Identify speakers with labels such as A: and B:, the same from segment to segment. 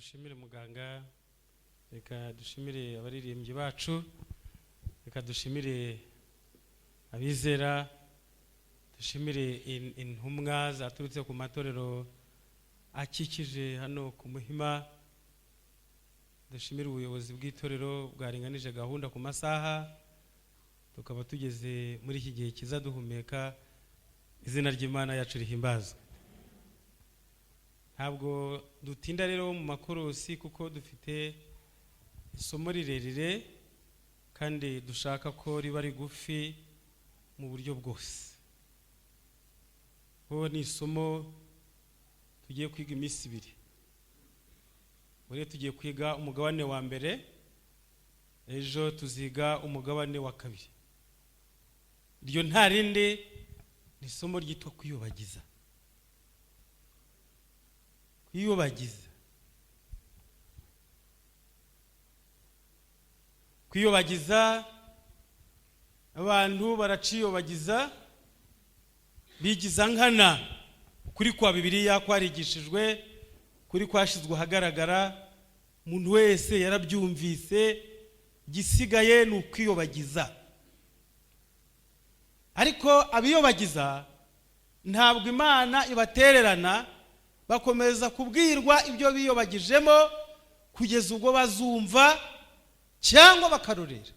A: dushimire muganga, reka dushimire abaririmbyi bacu, reka dushimire abizera, dushimire intumwa zaturutse ku matorero akikije hano ku Muhima, dushimire ubuyobozi bw'itorero bwaringanije gahunda ku masaha, tukaba tugeze muri iki gihe kiza duhumeka, izina ry'Imana yacu rihimbazwe. Ntabwo dutinda rero mu makorosi kuko dufite isomo rirerire kandi dushaka ko riba rigufi mu buryo bwose. Ho ni isomo tugiye kwiga iminsi ibiri. Buri tugiye kwiga umugabane wa mbere, ejo tuziga umugabane wa kabiri. Iryo nta rindi ni isomo ryitwa kwiyobagiza. Kwiyobagiza. Kwiyobagiza, abantu baraciyobagiza, bigiza nkana. Kuri kwa Bibiliya kwarigishijwe, kuri kwashizwe hagaragara, umuntu wese yarabyumvise, gisigaye ni ukwiyobagiza. Ariko abiyobagiza ntabwo Imana ibatererana, bakomeza kubwirwa ibyo biyobagijemo kugeza ubwo bazumva cyangwa bakarorera.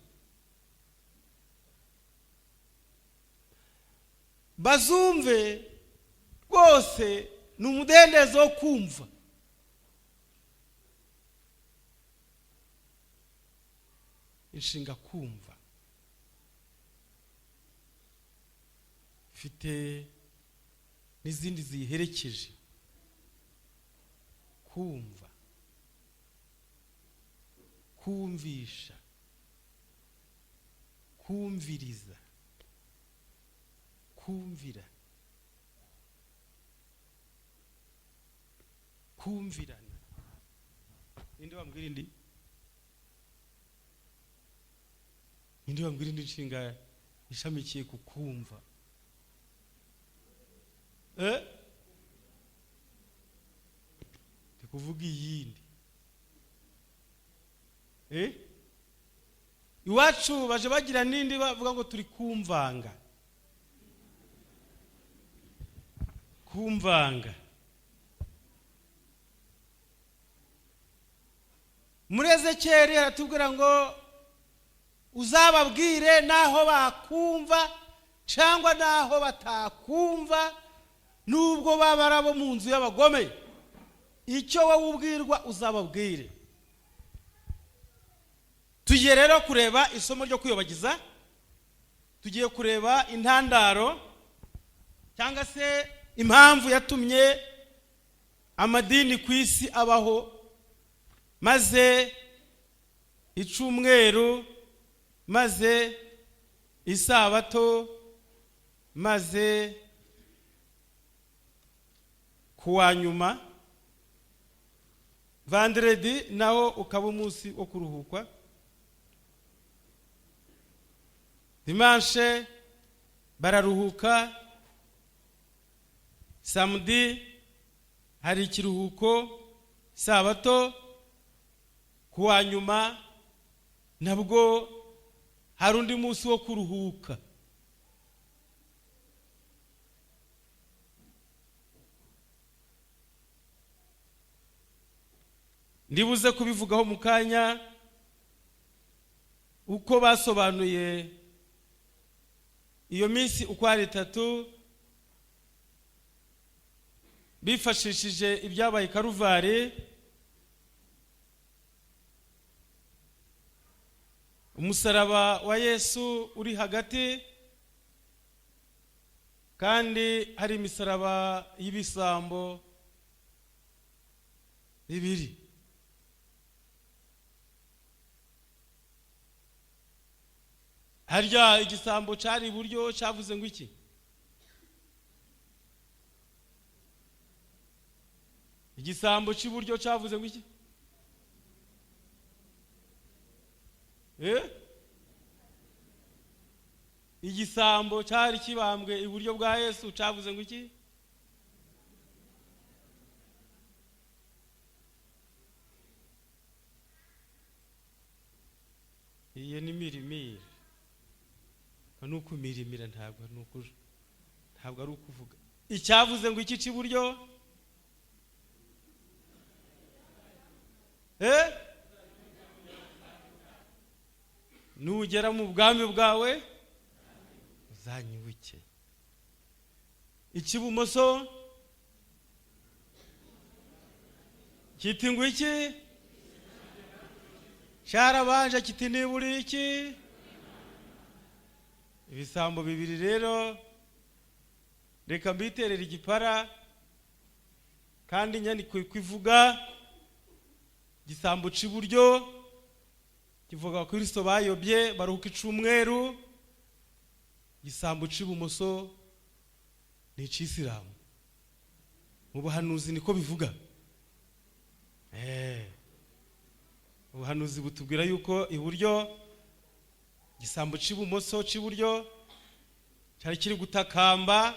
A: Bazumve rwose ni umudendezo wo kumva. Inshinga kumva ifite n'izindi ziherekeje. Kumva, kumvisha, kumviriza, kumvira, kumvirana. Ninde wambwira indi? Ninde wambwira indi nshinga ishamikiye ku kumva? Kuvuga iyindi. Iwacu baje bagira nindi bavuga ngo turi kumvanga. Kumvanga. Muri Ezekiyeli aratubwira ngo uzababwire naho bakumva cyangwa naho batakumva, nubwo babarabo mu nzu y'abagome, icyo wowe ubwirwa uzababwire. Tugiye rero kureba isomo ryo kwiyobagiza. Tugiye kureba intandaro cyangwa se impamvu yatumye amadini ku isi abaho, maze icumweru, maze isabato, maze kuwa nyuma Vendredi naho ukaba umunsi wo kuruhukwa. Dimanche bararuhuka. Samedi hari ikiruhuko. Sabato kuwa nyuma nabwo hari undi munsi wo kuruhuka. Ndibuze kubivugaho mu kanya uko basobanuye iyo minsi uko ari 3, bifashishije ibyabaye Karuvari, umusaraba wa Yesu uri hagati, kandi hari imisaraba y'ibisambo bibiri. Harya igisambo cyari iburyo cyavuze ngo iki? Igisambo cy'iburyo cyavuze ngo iki? Igisambo cyari kibambwe iburyo bwa Yesu cyavuze ngo iki? Iyo ni mirimire. Nuko mirimira ntabwo ari ukuvuga. Icyavuze ngo iki cy'iburyo nugera mu bwami bwawe uzanyibuke. Icy'ibumoso kiti ngo iki cyarabanje kiti niburi iki. Ibisambo bibiri rero reka mbiterera igipara kandi nyandiko kwivuga. Gisambo cy'iburyo kivuga ko Kristo bayobye baruhuka icumweru. Gisambo cy'ibumoso ni cy'Isilamu. Mu buhanuzi niko bivuga. Ubuhanuzi butubwira yuko iburyo gisambo cy'ibumoso cy'iburyo cyari kiri gutakamba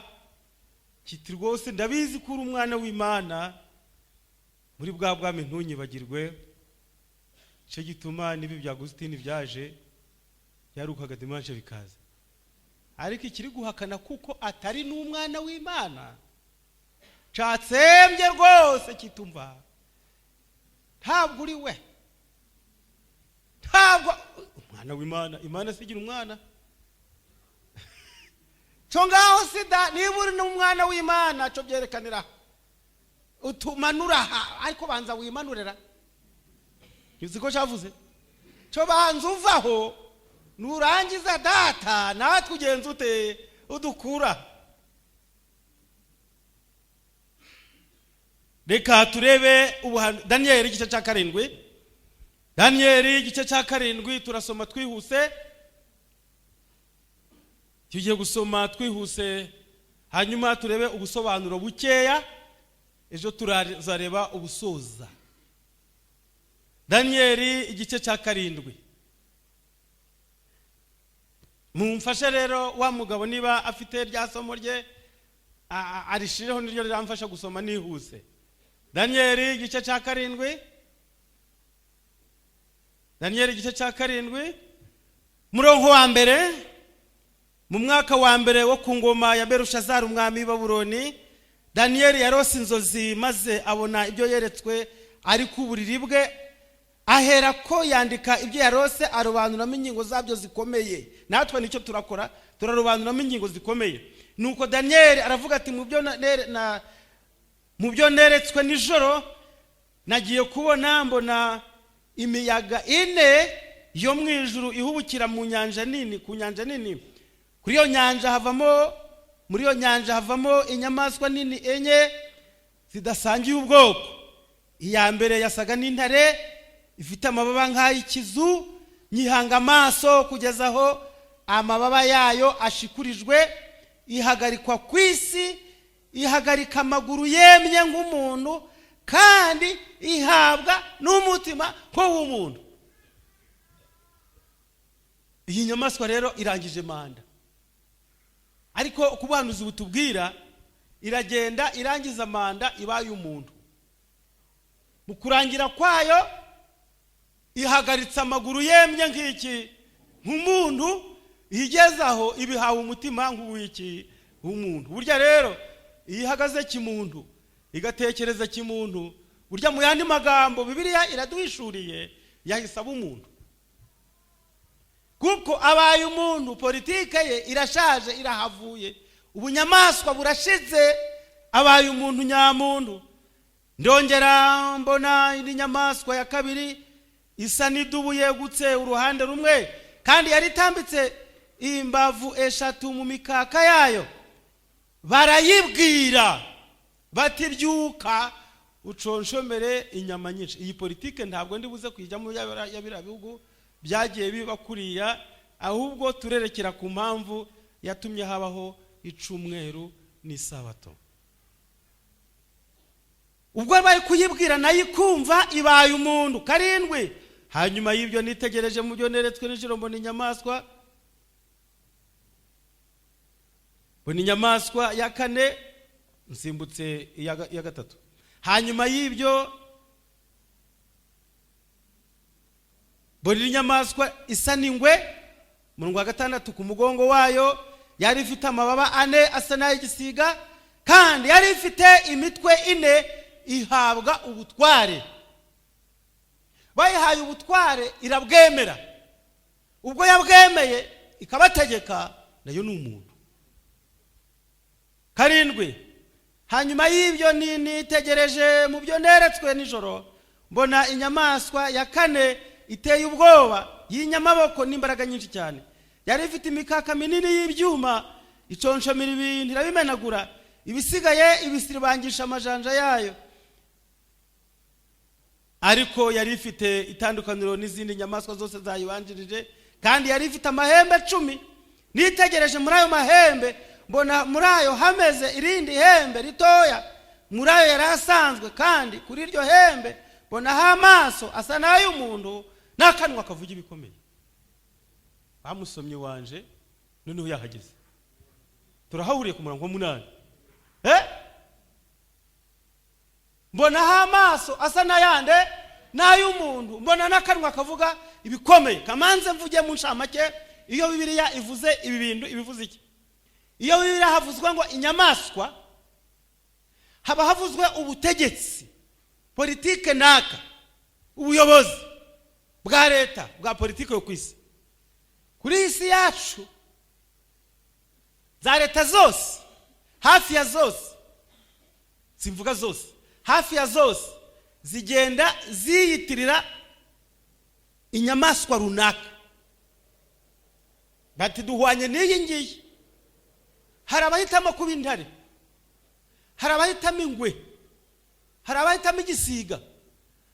A: kiti rwose ndabizi ko uri umwana w'Imana, muri bwa bwami ntunyibagirwe. Cyo gituma nibi bya Augustin byaje yarukaga dimanche bikaza, ariko ikiri guhakana kuko atari n'umwana w'Imana catsembye rwose kitumva. Ntabwo uri we, ntabwo umwana w'Imana. Imana sigira umwana. Cyo ngaho sida niba uri n'umwana w'Imana cyo byerekanira utumanura ariko banza wimanurira. Yuzi ko cyavuze cyo banza uvaho nurangiza data natwe ugenza ute udukura. Reka turebe Daniel igice cya 7. Daniel igice cya 7 turasoma twihuse. Tugiye gusoma twihuse hanyuma turebe ubusobanuro bukeya, ejo turazareba ubusoza. Daniel igice cya 7. Mumfashe rero wa mugabo niba afite rya somo rye arishireho niryo riramfasha gusoma nihuse. Daniel igice cya 7. Daniel igice cya 7 murongo wa mbere. Mu mwaka wa mbere wo ku ngoma ya Berushazari umwami w'i Babuloni, Daniel yarose inzozi maze abona ibyo yeretswe ari ku buriri bwe. Ahera ko yandika ibyo yarose arobanuramo ingingo zabyo zikomeye. Natwe nicyo turakora, turarobanuramo ingingo zikomeye. Nuko Daniel aravuga ati mu byo neretswe nijoro nagiye kubona mbona imiyaga 4 yo mu ijuru ihubukira mu nyanja nini, ku nyanja nini. Muri iyo nyanja havamo inyamaswa nini enye zidasangiye ubwoko. Iya mbere yasaga n'intare ifite amababa nk'ay'ikizu, nyihanga amaso kugeza aho amababa yayo ashikurijwe, ihagarikwa ku isi, ihagarika amaguru yemye nk'umuntu, kandi ihabwa n'umutima nk'uw'umuntu. Iyi nyamaswa rero irangije manda, ariko kubanuza ubutubwira iragenda irangiza manda ibaye umuntu. Mu kurangira kwayo ihagaritse amaguru yemye nk'iki nk'umuntu, igezaho ibihawe umutima nk'uw'iki umuntu. Burya rero ihagaze kimuntu igatekereza kimuntu, burya mu yandi magambo Bibiliya iraduhishuriye yahisaba umuntu. Kuko abaye umuntu politike ye irashaje irahavuye, ubunyamaswa burashize, abaye umuntu nyamuntu. Ndongera mbona indi nyamaswa ya kabiri isa n'idubu yegutse uruhande rumwe, kandi yari itambitse imbavu 3 mu mikaka yayo. Barayibwira bati byuka uconshomere inyama nyinshi. Iyi politike ntabwo ndi buze kujyamo yabira bihugu byagiye biba kuriya, ahubwo turerekera ku mpamvu yatumye habaho icumweru n'isabato. Ubwo bari kuyibwira nayikumva ibaye umuntu 7. Hanyuma y'ibyo nitegereje mu byo neretswe nijoro mbona inyamaswa. Mbona inyamaswa ya 4 nsimbutse ya 3. Hanyuma y'ibyo mbona inyamaswa isa n'ingwe mu wa gatandatu ku mugongo wayo yari ifite amababa 4 asa n'ay'igisiga kandi yari ifite imitwe 4 ihabwa ubutware. Bayihaye ubutware irabwemera, ubwo yabwemeye ikabategeka nayo ni umuntu. 7 hanyuma y'ibyo nitegereje mu byo neretswe nijoro mbona inyamaswa ya 4 iteye ubwoba y'inyamaboko n'imbaraga nyinshi cyane, yari ifite imikaka minini y'ibyuma iconshomira ibintu irabimenagura, ibisigaye ibisiribangisha amajanja yayo. Ariko yari ifite itandukaniro n'izindi nyamaswa zose zayibanjirije kandi yari ifite amahembe 10. Nitegereje muri ayo mahembe mbona muri ayo hameze irindi hembe ritoya muri ayo yari asanzwe, kandi kuri iryo hembe mbona amaso asa n'ay'umuntu n'akanwa kavuga ibikomeye. Bamusomye wanje noneho yahageze, turahahuriye ku murongo 8. Mbona amaso asa n'ayande n'ay'umuntu, mbona n'akanwa kavuga ibikomeye. Kamanze mvuge mu nshamake, iyo Bibiliya ivuze ibi bintu ibivuze iki? Iyo Bibiliya havuzwe ngo inyamaswa haba havuzwe ubutegetsi, politike naka, ubuyobozi bwa leta, bwa politike yo kwisi. Kuri isi yacu za leta zose, hafi ya zose, simvuga zose, hafi ya zose zigenda ziyitirira inyamaswa runaka, bati duhwanye n'iyi ngiyi. Hari abahitamo kuba intare, hari abahitamo ingwe, hari abahitamo igisiga,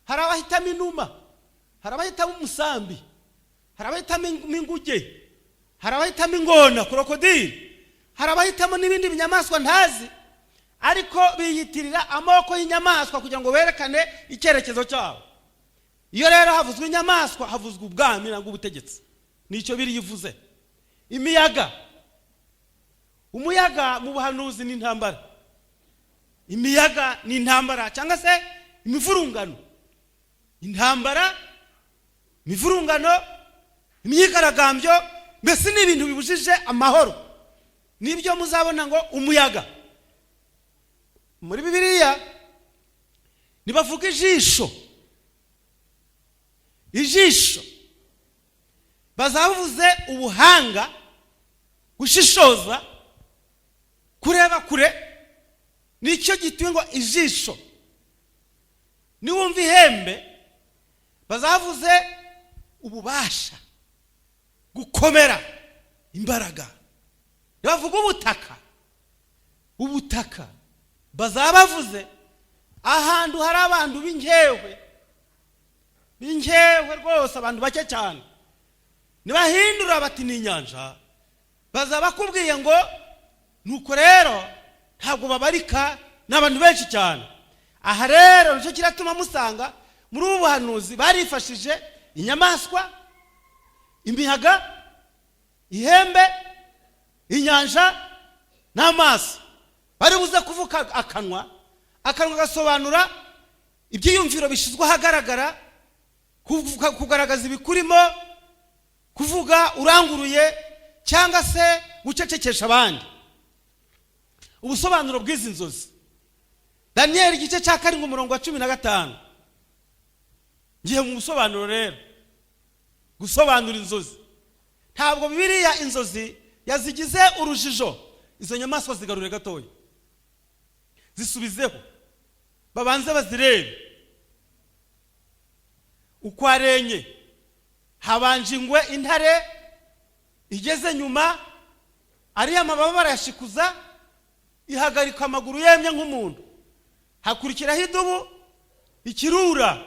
A: hari abahitamo inuma, hari abahitamo umusambi, hari abahitamo inguge, hari abahitamo ingona, krokodili, hari abahitamo n'ibindi binyamaswa ntazi, ariko biyitirira amoko y'inyamaswa kugira ngo berekane icyerekezo cyabo. Iyo rero havuzwe inyamaswa havuzwe ubwami nangwa ubutegetsi, nicyo biri yivuze. Imiyaga, umuyaga mu buhanuzi ni intambara, imiyaga ni intambara cyangwa se imivurungano, intambara, imivurungano, imyigaragambyo, mbese ni ibintu bibujije amahoro. Nibyo muzabona ngo umuyaga. Muri Bibiliya nibavuga ijisho, ijisho bazavuze ubuhanga, gushishoza, kureba kure, nicyo gituye ngo ijisho. Niwumva ihembe bazavuze ububasha, gukomera, imbaraga. Nibavuga ubutaka, ubutaka bazabavuze ahantu hari abantu b'inkewe, b'inkewe rwose, abantu bake cyane. Nibahindura bati ni inyanja, bazabakubwiye ngo nuko rero ntabwo babarika n'abantu benshi cyane. Aha rero nicyo kiratuma musanga muri ubu buhanuzi barifashije inyamaswa, imiyaga, ihembe, inyanja n'amaso. Bari buze kuvuga akanwa, akanwa gasobanura ibyiyumviro bishizwe ahagaragara, kugaragaza ibikurimo, kuvuga uranguruye cyangwa se gucecekesha abandi. Ubusobanuro bw'izi nzozi, Daniel igice cya 7 umurongo wa 15. Ngiye mu busobanuro rero, gusobanura inzozi. Ntabwo Bibiliya inzozi yazigize urujijo, izo nyamaswa zigarure gatoya, zisubizeho, babanze bazirebe. Uko arenye habanje ingwe, intare igeze nyuma, ari amababa barayashikuza, ihagarika amaguru yemye nk'umuntu. Hakurikiraho idubu, ikirura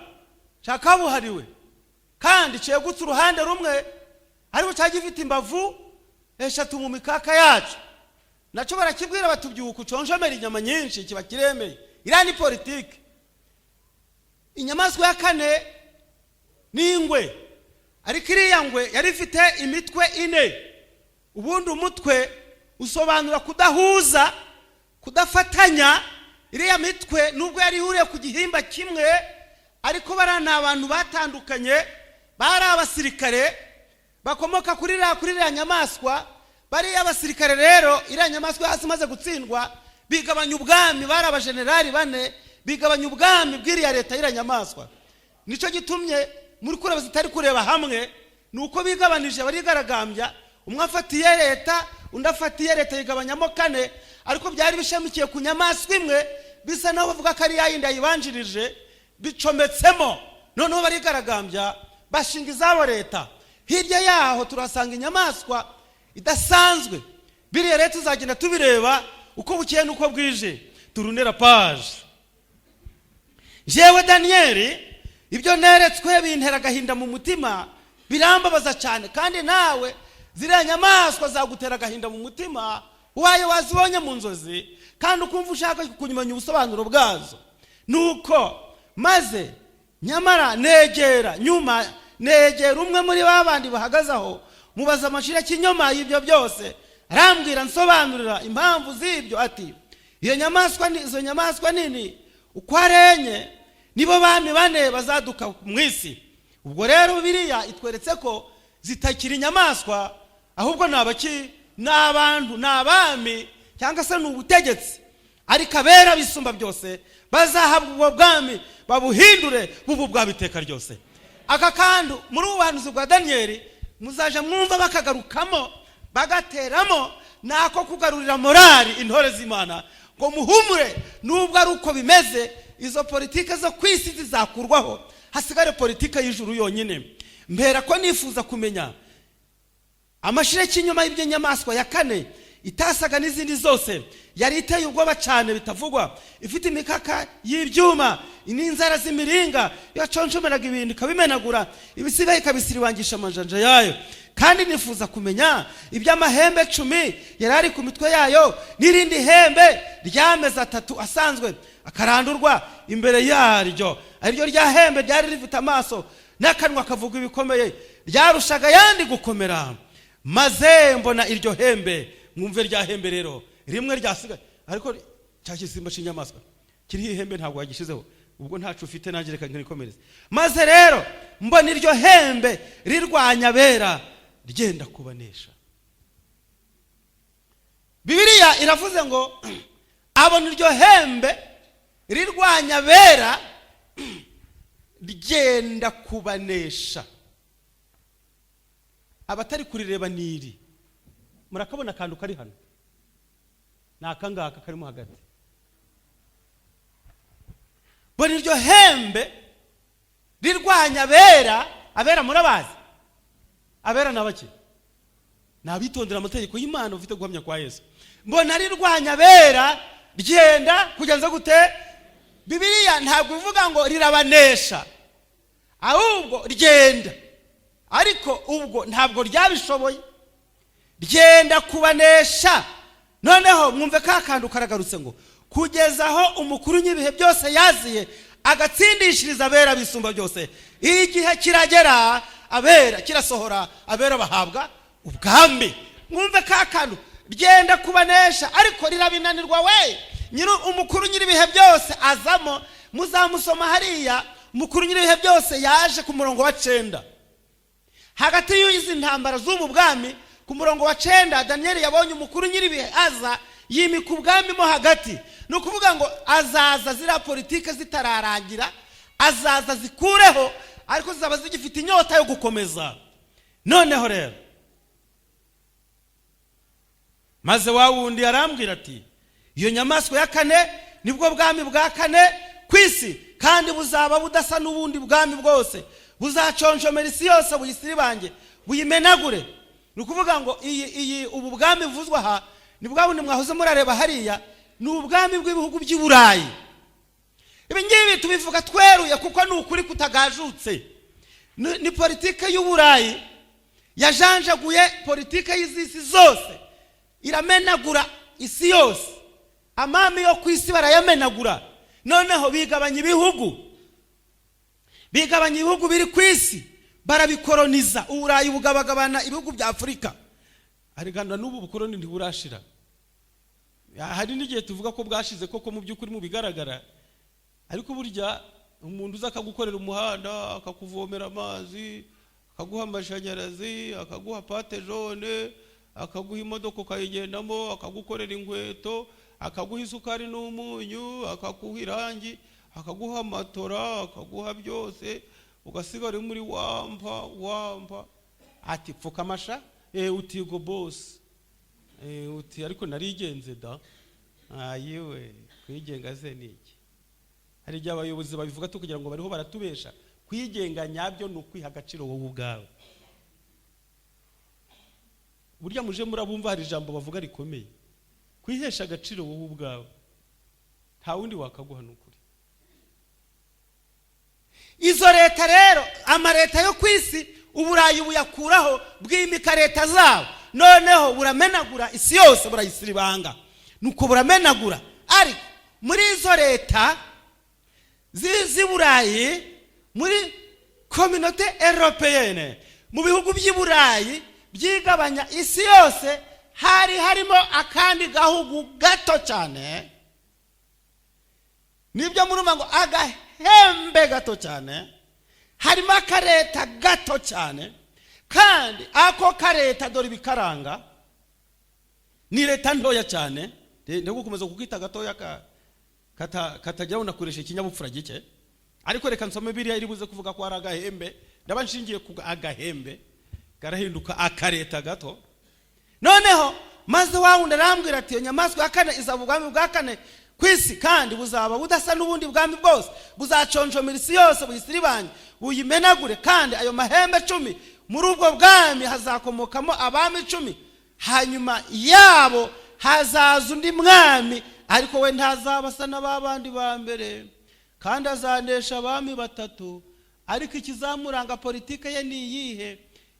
A: cyakabuhariwe kandi cyegutse uruhande rumwe, ariko cyagifite imbavu 3 mu mikaka yacu. Naco barakibwira batubyuka uconjomera inyama nyinshi kiba kiremeye. Irani politike. Inyamaswa ya 4 ni ingwe, ariko iriya ngwe yari ifite imitwe 4. Ubundi umutwe usobanura kudahuza, kudafatanya. Iriya mitwe nubwo yari ihuriye ku gihimba kimwe, ariko barana abantu batandukanye
B: bari abasirikare bakomoka kuri iriya nyamaswa. Bari abasirikare rero iriya nyamaswa hasi maze gutsindwa bigabanya ubwami. Bari abajenerali 4 bigabanya ubwami bw'iriya leta y'iriya nyamaswa. Nico gitumye muri kureba zitari kureba hamwe nuko bigabanije barigaragambya. Umwe afatiye leta undi afatiye leta yigabanyamo 4, ariko byari bishamikiye ku nyamaswa imwe, bisa naho bavuga ko ari yayindi yibanjirije bicometsemo. Noneho barigaragambya bashinga izabo leta. Hirya yaho turasanga inyamaswa idasanzwe. Biriya leta uzagenda tubireba uko bukeye nuko bwije. Turunera page. Jewe Daniel ibyo neretswe bintera gahinda mu mutima, birambabaza cyane. Kandi nawe ziriya nyamaswa zagutera gahinda mu mutima wayo wazibonye mu nzozi kandi ukumva ushaka kunyumanya ubusobanuro bwazo. Nuko maze nyamara negera umwe muri babandi bahagazaho, mubaza amashira kinyoma y'ibyo byose. Arambwira nsobanurira impamvu z'ibyo ati izo nyamaswa nini uko arenye nibo bami 4 bazaduka mu isi. Ubwo rero Bibiliya itweretse ko zitakiri inyamaswa, ahubwo n'abantu n'abami cyangwa se n'ubutegetsi, ariko abera bisumba byose bazahabwa ubwo bwami babuhindure bubu bwabiteka ryose. Aka kandi muri ubuhanuzi bwa Daniel muzaje mwumva bakagarukamo bagateramo nako kugarurira morali intore z'Imana ngo muhumure nubwo ari uko bimeze. Izo politike zo kwisi zizakurwaho hasigare politike y'ijuru yonyine. Mbera ko nifuza kumenya amashire kinyuma y'ibyo nyamaswa ya 4 itasaga n'izindi zose, yari iteye ubwoba cyane bitavugwa, ifite imikaka y'ibyuma n'inzara z'imiringa yaconshomeraga ibintu kabimenagura, ibisigaye kabisiriwangisha amajanja yayo. Kandi nifuza kumenya iby'amahembe 10 yarari ku mitwe yayo n'irindi hembe ry'amezi 3 asanzwe akarandurwa imbere yaryo. Ariryo rya hembe ryari rifite amaso n'akanwa kavuga ibikomeye, ryarushaga yandi gukomera. Maze mbona iryo hembe, mwumve rya hembe rero rimwe ryasigaye, ariko cyakisimba cy'inyamaswa kiri ihembe ntabwo yagishizeho, ubwo ntacu ufite nanjye reka nkikomereze. Maze rero mbona iryo hembe rirwanya bera ryenda kubanesha. Bibiliya iravuze ngo abona iryo hembe rirwanya bera ryenda kubanesha. Abatari kurireba niri murakabona kandu kari hano nakangaka karimo hagati. Bona iryo hembe rirwanya abera murabazi abera nabaki nabitondera amategeko y'Imana ufite guhamya kwa Yesu. Mbona rirwanya abera ryenda kugenza gute. Bibiliya ntabwo ivuga ngo rirabanesha, ahubwo ryenda, ariko ubwo ntabwo ryabishoboye, ryenda kubanesha. Noneho mwumve ka kandu karagarutse ngo kugezaho umukuru nyibihe byose yaziye agatsindishiriza abera bisumba byose. Igihe kiragera abera kirasohora, abera bahabwa ubwami. Mwumve ka kandu ryenda kubanesha, ariko rirabinanirwa we. Umukuru nyiribihe byose azamo, muzamusoma hariya. Umukuru nyiribihe byose yaje ku murongo wa 9. Hagati y'izi ntambara z'ubu bwami ku murongo wa 9 Daniel yabonye umukuru nyiribihe aza yimika ubwami mo hagati. No kuvuga ngo azaza zira politike zitararangira, azaza zikureho, ariko zaba zigifite inyota yo gukomeza. Noneho rero maze wa wundi arambwira ati iyo nyamaswa ya 4 nibwo bwami bwa 4 kwisi, kandi buzaba budasa n'ubundi bwami bwose, buzaconjomera isi yose buyisiri bange buyimenagure. Nukuvuga ngo ubu bwami buvuzwa aha ni bwabundi mwahoze murareba hariya, ni ubwami bw'ibihugu by'i Burayi. Ibi ngibi tubivuga tweruye kuko ni ukuri kutagajutse. Ni politike y'u Burayi yajanjaguye politike y'izisi zose, iramenagura isi yose. Amami yo kwisi barayamenagura. Noneho bigabanya ibihugu biri kwisi, barabikoloniza. Uburayi bugabagabana ibihugu bya Afrika, ariganda n'ubu bukoloni ntiburashira. Hari n'igihe tuvuga ko bwashize koko mu by'ukuri mu bigaragara, ariko burya umuntu uza akagukorera umuhanda, akakuvomera amazi, akaguha amashanyarazi, akaguha pate jone, akaguha imodoka ukayigendamo, akagukorera inkweto, akaguha isukari n'umunyu, akaguha irangi, akaguha matora, akaguha byose, ugasigara muri wampa ati pfukamasha utigo boss uti ariko narigenze da ayiwe kwigenga ze niki. Hari igihe abayobozi babivuga kugira ngo bariho baratubesha. Kwigenga nyabyo ni ukwiha agaciro wowe ubwawe. Burya muje murabumva hari ijambo bavuga rikomeye, kwihesha agaciro wowe ubwawe, nta wundi wakaguha n'ukuri. Izo leta rero, amaleta yo kwisi uburayi buyakuraho bwimika leta zabo, noneho buramenagura isi yose, burayisiribanga nuko buramenagura. Ariko muri izo leta z'iburayi, muri communauté européenne, mu bihugu by'iburayi byigabanya isi yose, hari harimo akandi gahugu gato cyane, nibyo murumva ngo agahembe gato cyane, harimo akareta gato cyane, kandi ako kareta dore bikaranga ni leta ntoya cyane. Ndego gukomeza kukita gatoya katajya unakoresha ikinyabupfura gike, ariko reka nsome biriya iri buze kuvuga ko ari agahembe. Ndaba nshingiye ku agahembe karahinduka akareta gato. Noneho maze wawundi arambwira ati nyamaswa ya kane izaba ubwami bwa kane kwisi, kandi buzaba budasa n'ubundi bwami bwose, buzaconjomera isi yose buyisiribanye buyimenagure, kandi ayo mahembe 10 muri ubwo bwami hazakomokamo abami 10, hanyuma yabo hazaza undi mwami, ariko we ntazabasa n'abandi ba mbere, kandi azanesha abami 3. Ariko ikizamuranga politike ye ni iyihe?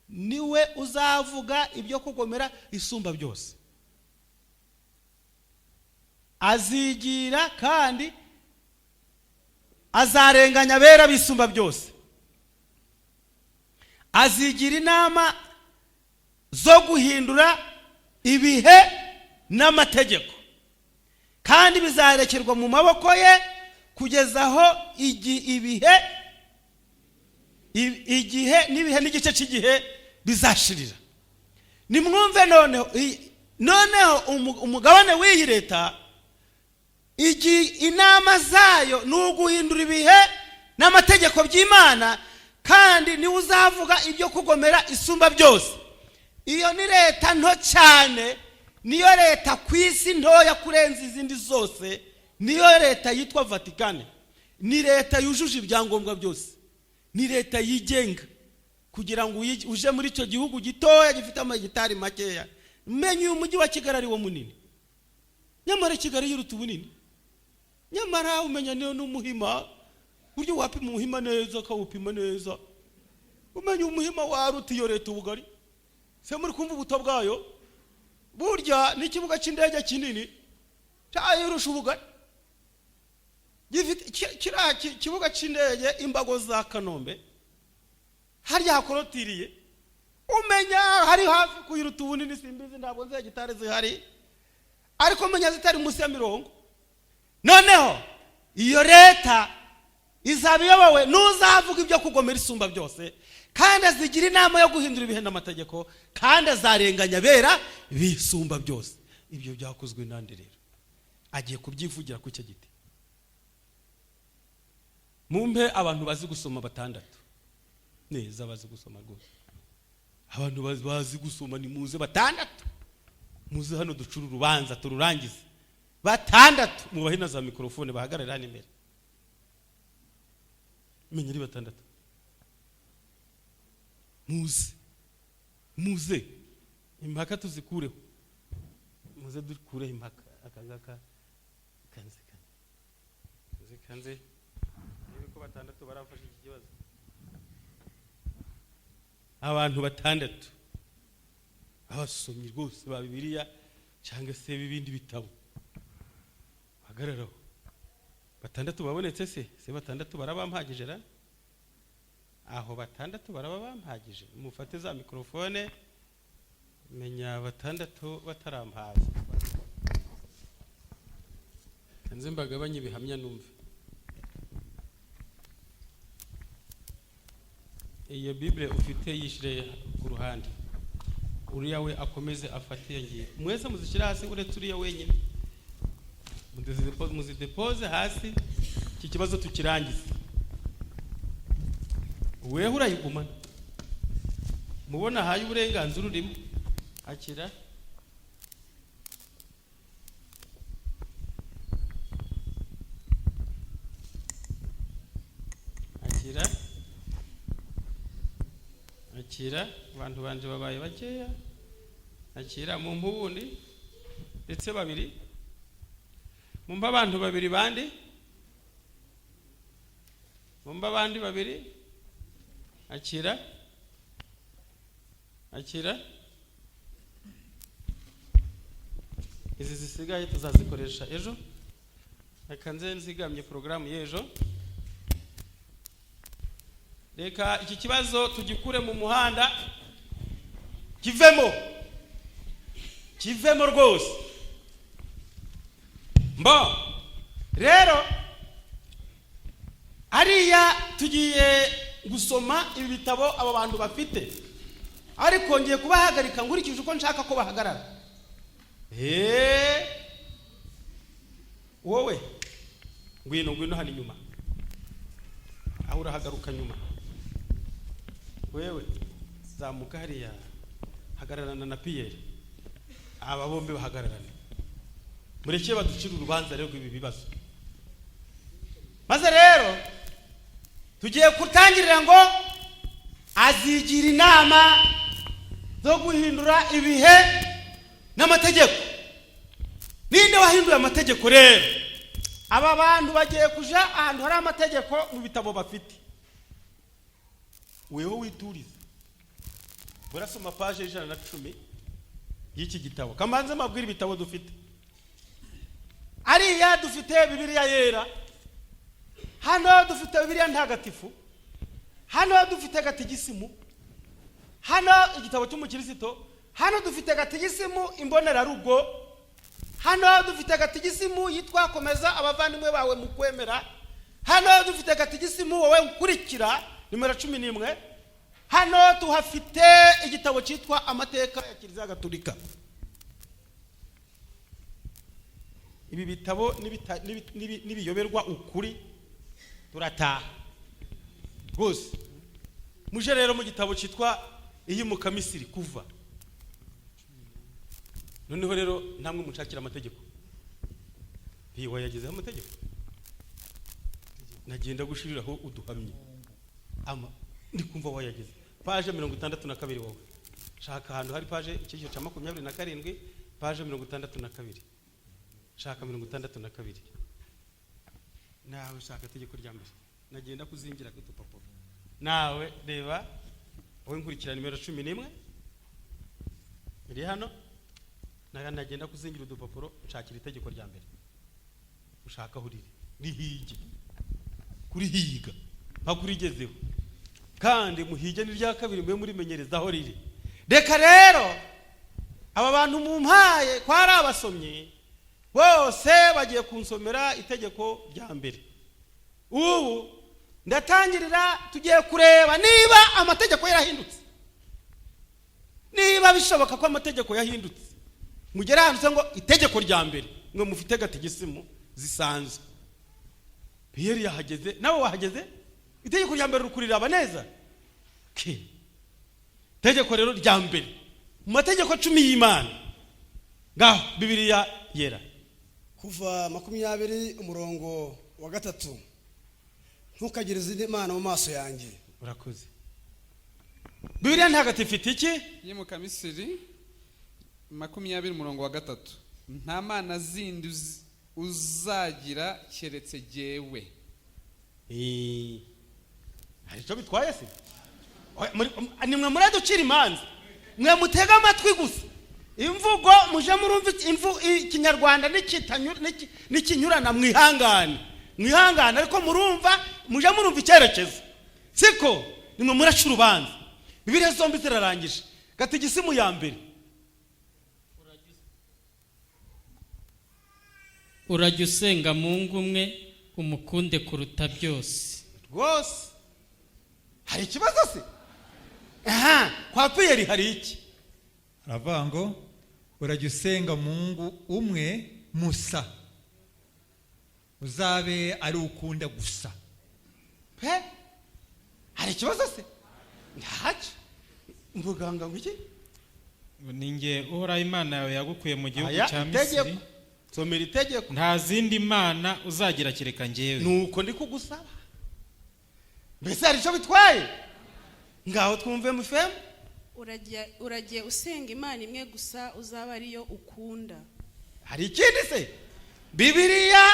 B: Niwe uzavuga ibyo kugomera isumba byose. Azigira kandi azarenganya bera bisumba byose. Azigira inama zo guhindura ibihe n'amategeko, kandi bizarekerwa mu maboko ye kugeza aho igihe n'ibihe n'igice cy'igihe bizashirira. Nimwumve noneho umugabane w'iyi leta, inama zayo ni uguhindura ibihe n'amategeko by'Imana, kandi niwe uzavuga ibyo kugomera isumba byose. Iyo ni leta nto cyane, niyo leta ku isi ntoya kurenza izindi zose, niyo leta yitwa Vatikane. Ni leta yujuje ibyangombwa byose, ni leta yigenga. Kugira ngo uje muri icyo gihugu gitoya gifite amagitari makeya, menye uyu mujyi wa Kigali ari wo munini, nyamara Kigali yiruta ubunini. Nyamara umenya niyo n'umuhima, buryo wapima umuhima neza akawupima neza, umenya umuhima waruta iyo leta ubugari. Se muri kumva ubuto bwayo, burya n'ikibuga cy'indege kinini cyayirusha ubugari. Kiriya kibuga cy'indege Imbago za Kanombe hariya hakorotiriye, umenya hari hafi kuyiruta ubunini. Simbizi, ntabwo nzi gitari zihari, ariko umenya zitari munsi ya 50. Noneho iyo leta izaba iyobowe n'uzavuga ibyo kugomera isumba byose, kandi azigira inama yo guhindura ibihe n'amategeko, kandi azarenganya bera bisumba byose. Ibyo byakozwe nande rero? Agiye kubyivugira ku cyo giti. Mumpe abantu bazi gusoma 6 neza, bazi gusoma rwose. Abantu bazi gusoma ni muze 6, muze hano ducuru urubanza tururangize 6. Mubahe na za mikrofone bahagarara imbere, menyeri 6. Muze impaka tuzikureho, muze dukureho impaka. Akangaka kanze niko 6 baramfasha iki kibazo. Abantu 6 abasomyi rwose ba Bibiliya cyangwa se bibindi bitabo, hagararaho 6 babonetse. Se 6 barabampagije ra? Aho 6 barabampagije. Mufate za mikrofone, menya 6 batarampaza. Kanze mbagabanye bihamya numve.
A: iyo Bible ufite yishire ku ruhande, uriya we akomeze afate yangiye. Mwese muzishyira hasi uretse uriya wenyine, muzidepose hasi, iki kibazo tukirangize. Wewe urayigumana, mubona haye uburenganzira urimo. Akira akira abantu banje babaye bakeya. Akira mu mpubundi ndetse babiri, mumba abantu babiri bandi, mumba bandi babiri. Akira izi zisigaye tuzazikoresha ejo. Reka nze nzigamye programu y'ejo. Reka iki kibazo tugikure mu muhanda, kivemo rwose. Mbo rero ariya tugiye gusoma ibi bitabo aba bantu bafite, ariko ngiye kubahagarika nkurikije uko nshaka ko bahagarara. Wowe ngwino hano inyuma, aho urahagaruka nyuma. Wewe zamuka hariya, hagararana na Pierre. Aba bombi bahagararana, mureke baducira urubanza rero ibi bibazo. Maze rero tugiye kutangirira ngo azigira inama zo guhindura ibihe n'amategeko. Ninde wahinduye amategeko rero? Aba bantu bagiye kuja ahantu hari amategeko mu bitabo bafite. Weho wituriza, burasoma page 110 y'iki gitabo. Kamanze mabwira ibitabo dufite. Ariya dufite Bibiliya yera, hano dufite Bibiliya ntagatifu, hano dufite gatigisimu, hano igitabo cy'umukristo, hano dufite gatigisimu imbonerarugo, hano dufite gatigisimu yitwa komeza abavandimwe bawe mu kwemera, hano dufite gatigisimu wowe ukurikira nimero 11, hano tuhafite igitabo cyitwa amateka ya Kiliziya Gatolika. Ibi bitabo nibiyoberwa ukuri turataha rwose. Muje rero mu gitabo cyitwa Iyimuka Misiri Kuva. Noneho rero namwe mushakira amategeko. Wayagezeho amategeko, nagenda gushiriraho uduhamye. Ndi kumva wayageze page 62 wowe. Shaka ahantu hari page Icyigisho cya 27, page 62. Shaka 62. Nawe shaka itegeko rya mbere, nagenda kuzingira ku dupapuro. Nawe reba, wowe nkurikira nimero 11 iri hano, nagenda kuzingira udupapuro nshakira itegeko rya mbere. Ushaka aho rihige kurihiga bakurigezeho, kandi muhige n'irya kabiri mwe muri menyereza aho riri. Reka rero aba bantu mumpaye kwa ari abasomyi bose bagiye kunsomera itegeko rya mbere. Ubu ndatangirira, tugiye kureba niba amategeko yarahindutse, niba bishoboka ko amategeko yahindutse. Mugera ahantu ngo itegeko rya mbere, mwe mufite gatigisimu zisanzwe. Pierre yahageze, nawe wahageze. Itegeko rya mbere rukurira abaneza. Itegeko rero rya mbere mu mategeko 10 y'Imana, ngaho Bibiliya yera.
C: Kuva 20 umurongo wa 3. Ntukagire izindi mana mu maso yanjye.
B: Urakoze. Bibiliya ntagatifu iki?
D: Iyimuka Misiri 20 umurongo wa 3. Nta mana zindi uzagira keretse jyewe.
B: Hari cyo bitwaye se? Nimwe muraducira imanza, mwe mutega amatwi gusa. Imvugo muje murumva ikinyarwanda n'ikinyurana mwihangane, ariko murumva muje murumva icyerekezo. Siko nimwe muraca urubanza. Bibiliya zombi zirarangije. Gatigisimu ya mbere,
E: urajya usenga Mungu umwe umukunde kuruta byose.
B: Rwose hari ikibazo se? aha kwa Piyeri hari iki?
F: aravuga ngo urajya usenga Mungu umwe musa, uzabe ari ukunda gusa.
B: Pe hari ikibazo se? Ntacyo. Muganga ngo iki?
E: ninjye uhoraho Imana yawe yagukuye mu gihugu
B: Aya,
E: cya
B: itegeko.
E: Misiri,
B: Somera itegeko.
E: nta zindi mana uzagira kereka njyewe.
B: Nuko ndi kugusaba. Mbese hari icyo bitwaye? Ngaho twumve mufemu.
G: uragiye usenga Imana imwe gusa, uzaba ariyo ukunda.
B: Hari ikindi se? Bibiliya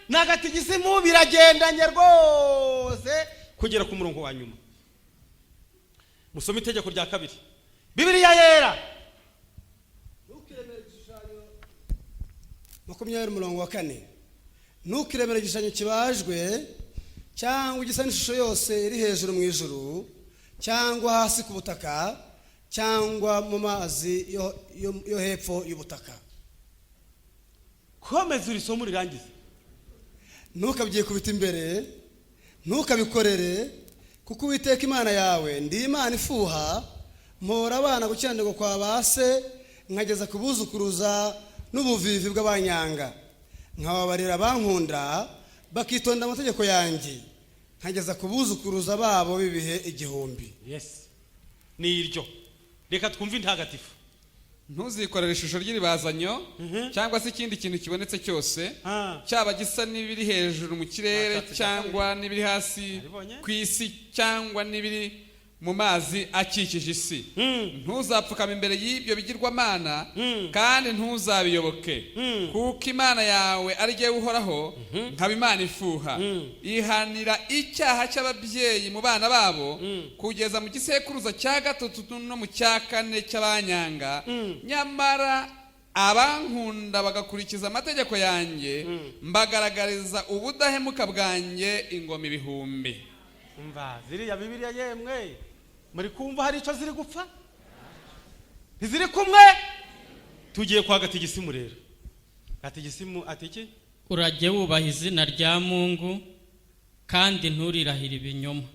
B: n'agatigisimu biragendanye rwose kugera ku murongo wa nyuma. Musome itegeko rya kabiri. Bibiliya yera.
C: Ntukiremere igishushanyo 20:4. Ntukiremere igishushanyo kibajwe cyangwa igisa n'ishusho yose iri hejuru mu ijuru cyangwa hasi ku butaka cyangwa mu mazi yo hepfo y'ubutaka.
B: Komeza uri somo rirangiza.
C: Ntukabyiye kubita imbere, ntukabikorere, kuko Uwiteka Imana yawe ndi Imana ifuha, mpora abana gukiranirwa kwa base, nkageza kubuzukuruza n'ubuvivi bw'abanyanga, nkababarira abankunda bakitonda amategeko yanjye, nkageza kubuzukuruza babo bibihe 1000.
B: Yes. Ni iryo. Reka twumve intagatifu.
D: ntuzikorere ishusho ry'iribazanyo cyangwa se ikindi kintu kibonetse cyose, cyaba gisa n'ibiri hejuru mu kirere cyangwa n'ibiri hasi ku isi cyangwa n'ibiri mu mazi akikije isi. Ntuzapfukame imbere y'ibyo bigirwamana kandi ntuzabiyoboke, kuko Imana yawe ari jye uhoraho, nkaba Imana ifuha. Ihanira icyaha cy'ababyeyi mu bana babo kugeza mu gisekuruza cya 3 no mu cya 4 cy'abanyanga, nyamara abankunda bagakurikiza amategeko yanjye, mbagaragariza ubudahemuka bwanjye ingoma 1000.
B: Umva ziriya Bibiliya yemwe muri kumva hari icyo ziri gupfa? Ntiziri kumwe? Tugiye kwa gatigisimu rero. Gatigisimu ati iki?
E: urajye wubaha izina rya Mungu kandi nturirahire ibinyoma.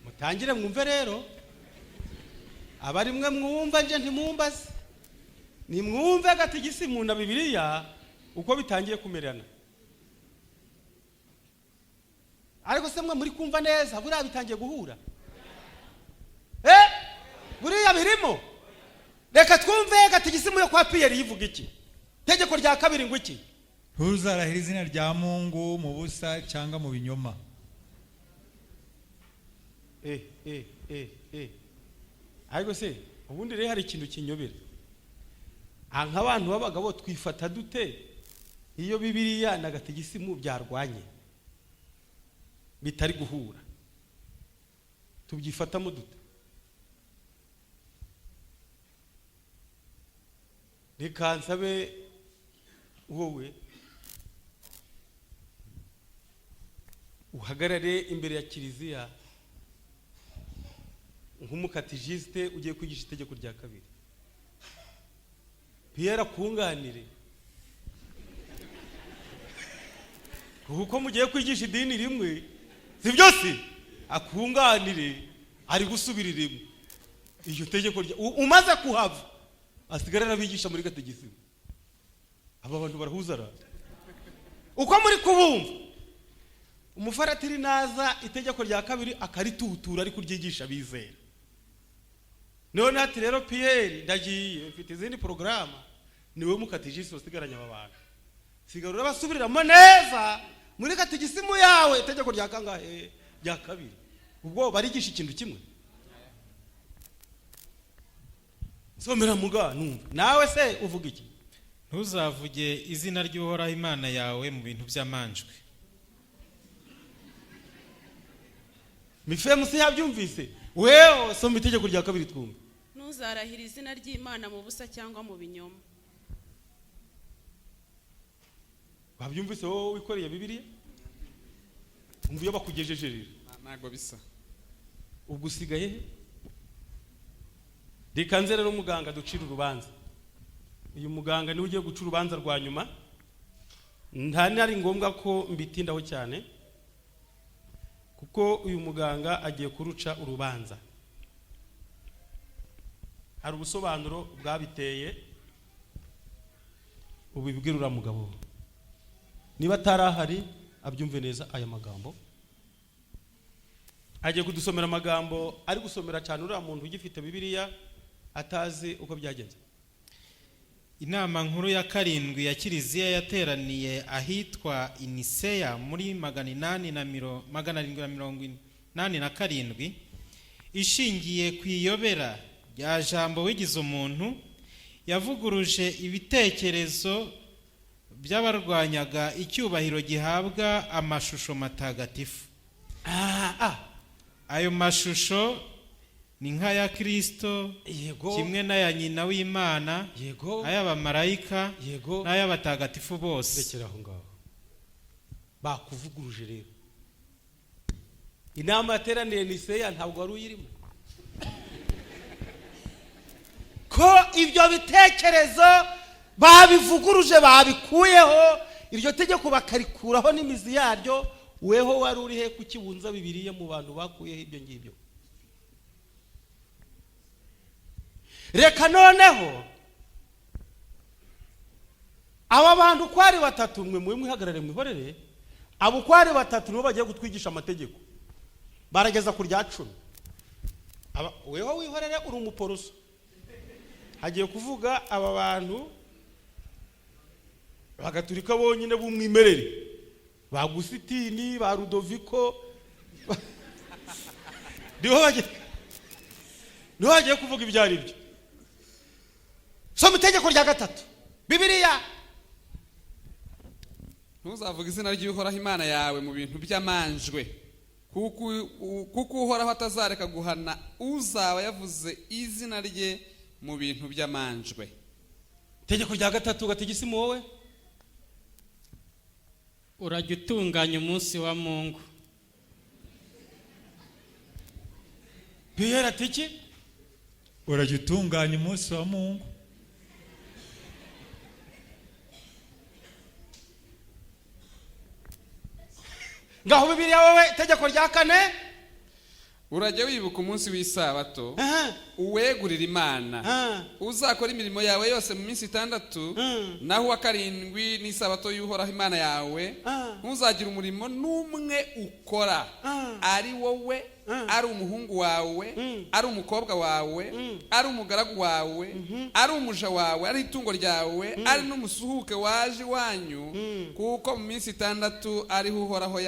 B: Mutangire mwumve rero. Abari mwe mwumva nje ntimumbaze. Ni mwumve gatigisimu na Bibiliya uko bitangiye kumerana. Ariko se mwe muri kumva neza buriya bitangiye guhura? Buriya birimo? Reka twumve gatigisimu yo kwa Piyeri yivuga iki? Tegeko rya kabiri ngo iki?
F: ntuzarahire izina rya Mungu mu busa cyangwa mu binyoma.
B: Ariko se ubundi rero hari ikintu kinyobera. Nk'abantu b'abagabo twifata dute iyo Bibiliya na gatigisimu byarwanye bitari guhura? Tubyifatamo dute? Reka nsabe wowe uhagarare imbere ya kiliziya nk'umukatijiste ugiye kwigisha itegeko rya kabiri. Piyeri akunganire, kuko mugiye kwigisha idini rimwe, si byose akunganire ari gusubiririmo iyo tegeko rya umaze kuhava asigara nabigisha muri gatigisimu. Aba bantu barahuzara uko muri kubumva. Umufaratiri naza itegeko rya kabiri akaritutura ari kuryigisha bizera. None ati rero Piyeri ndagiye mfite izindi porogaramu, niwe mukatijisi wasigaranya aba bantu. Sigarura basubiriramo neza muri gatigisimu yawe itegeko rya kangahe rya kabiri. Ubwo barigisha ikintu kimwe. Somera muga numva. Nawe se uvuga iki?
E: Ntuzavuge izina ry'uhoraho Imana yawe mu bintu by'amanjwe.
B: Mifemu si yabyumvise? Wewe soma itegeko rya kabiri twumve.
G: Ntuzarahire izina ry'Imana mu busa cyangwa mu binyoma.
B: Babyumvise wowe wikoreye Bibiliya? Umva iyo bakugejeje rero.
D: Ntago bisa.
B: Ubwo usigaye he? Reka nze rero muganga ducira urubanza. Uyu muganga niwe ugiye guca urubanza rwa nyuma. Nta nari ngombwa ko mbitindaho cyane, kuko uyu muganga agiye kuruca urubanza. Hari ubusobanuro bwabiteye ubibwira uriya mugabo, niba atarahari abyumve neza aya magambo. Agiye kudusomera amagambo ari gusomera cyane uriya muntu ugifite Bibiliya atazi uko byagenze.
H: Inama nkuru ya karindwi ya Kiliziya yateraniye ahitwa Iniseya muri 787 ishingiye ku iyobera rya jambo wigize umuntu, yavuguruje ibitekerezo by'abarwanyaga icyubahiro gihabwa amashusho matagatifu. Ayo mashusho ni nk'aya Kristo, kimwe n'aya nyina w'Imana, ay'abamarayika n'ay'abatagatifu bose.
B: Rekera aho ngaho, bakuvuguruje rero. Inama yateraniye Niseya ntabwo wari uyirimo, ko ibyo bitekerezo babivuguruje, babikuyeho, iryo tegeko bakarikuraho n'imizi yaryo. Weho wari uri he kukibunza Bibiliya mu bantu bakuyeho ibyo ngibyo? Reka noneho aba bantu kwari batatu, mwe mwihagarare mwihorere, abo kwari batatu nibo bagiye gutwigisha amategeko, barageza ku rya 10. Weho wihorere uri umuporoso, hagiye kuvuga aba bantu bagaturika bonyine bumwimerere, ba Augustin, ba Rudoviko, niho bagiye kuvuga ibyo ari byo. Soma itegeko rya 3 Bibiliya.
D: Ntuzavuga izina ry'Uhoraho Imana yawe mu bintu by'amanjwe, kuko Uhoraho atazareka guhana uzaba yavuze izina rye mu bintu by'amanjwe.
B: Itegeko rya 3 gatigisimu wowe,
E: urajya utunganya umunsi wa Mungu.
B: Bihera tiki?
F: Urajya utunganya umunsi wa Mungu.
B: Ngaho Bibiliya wowe itegeko rya 4,
D: urajya wibuka umunsi w'isabato uwegurira Imana, uzakora imirimo yawe yose mu minsi 6, naho wa 7 n'isabato y'Uhoraho Imana yawe. Ntuzagira umurimo n'umwe ukora, ari wowe, ari umuhungu wawe, ari umukobwa wawe, ari umugaragu wawe, ari umuja wawe, ari itungo ryawe, ari n'umusuhuke waje wanyu, kuko mu minsi 6 ariho Uhoraho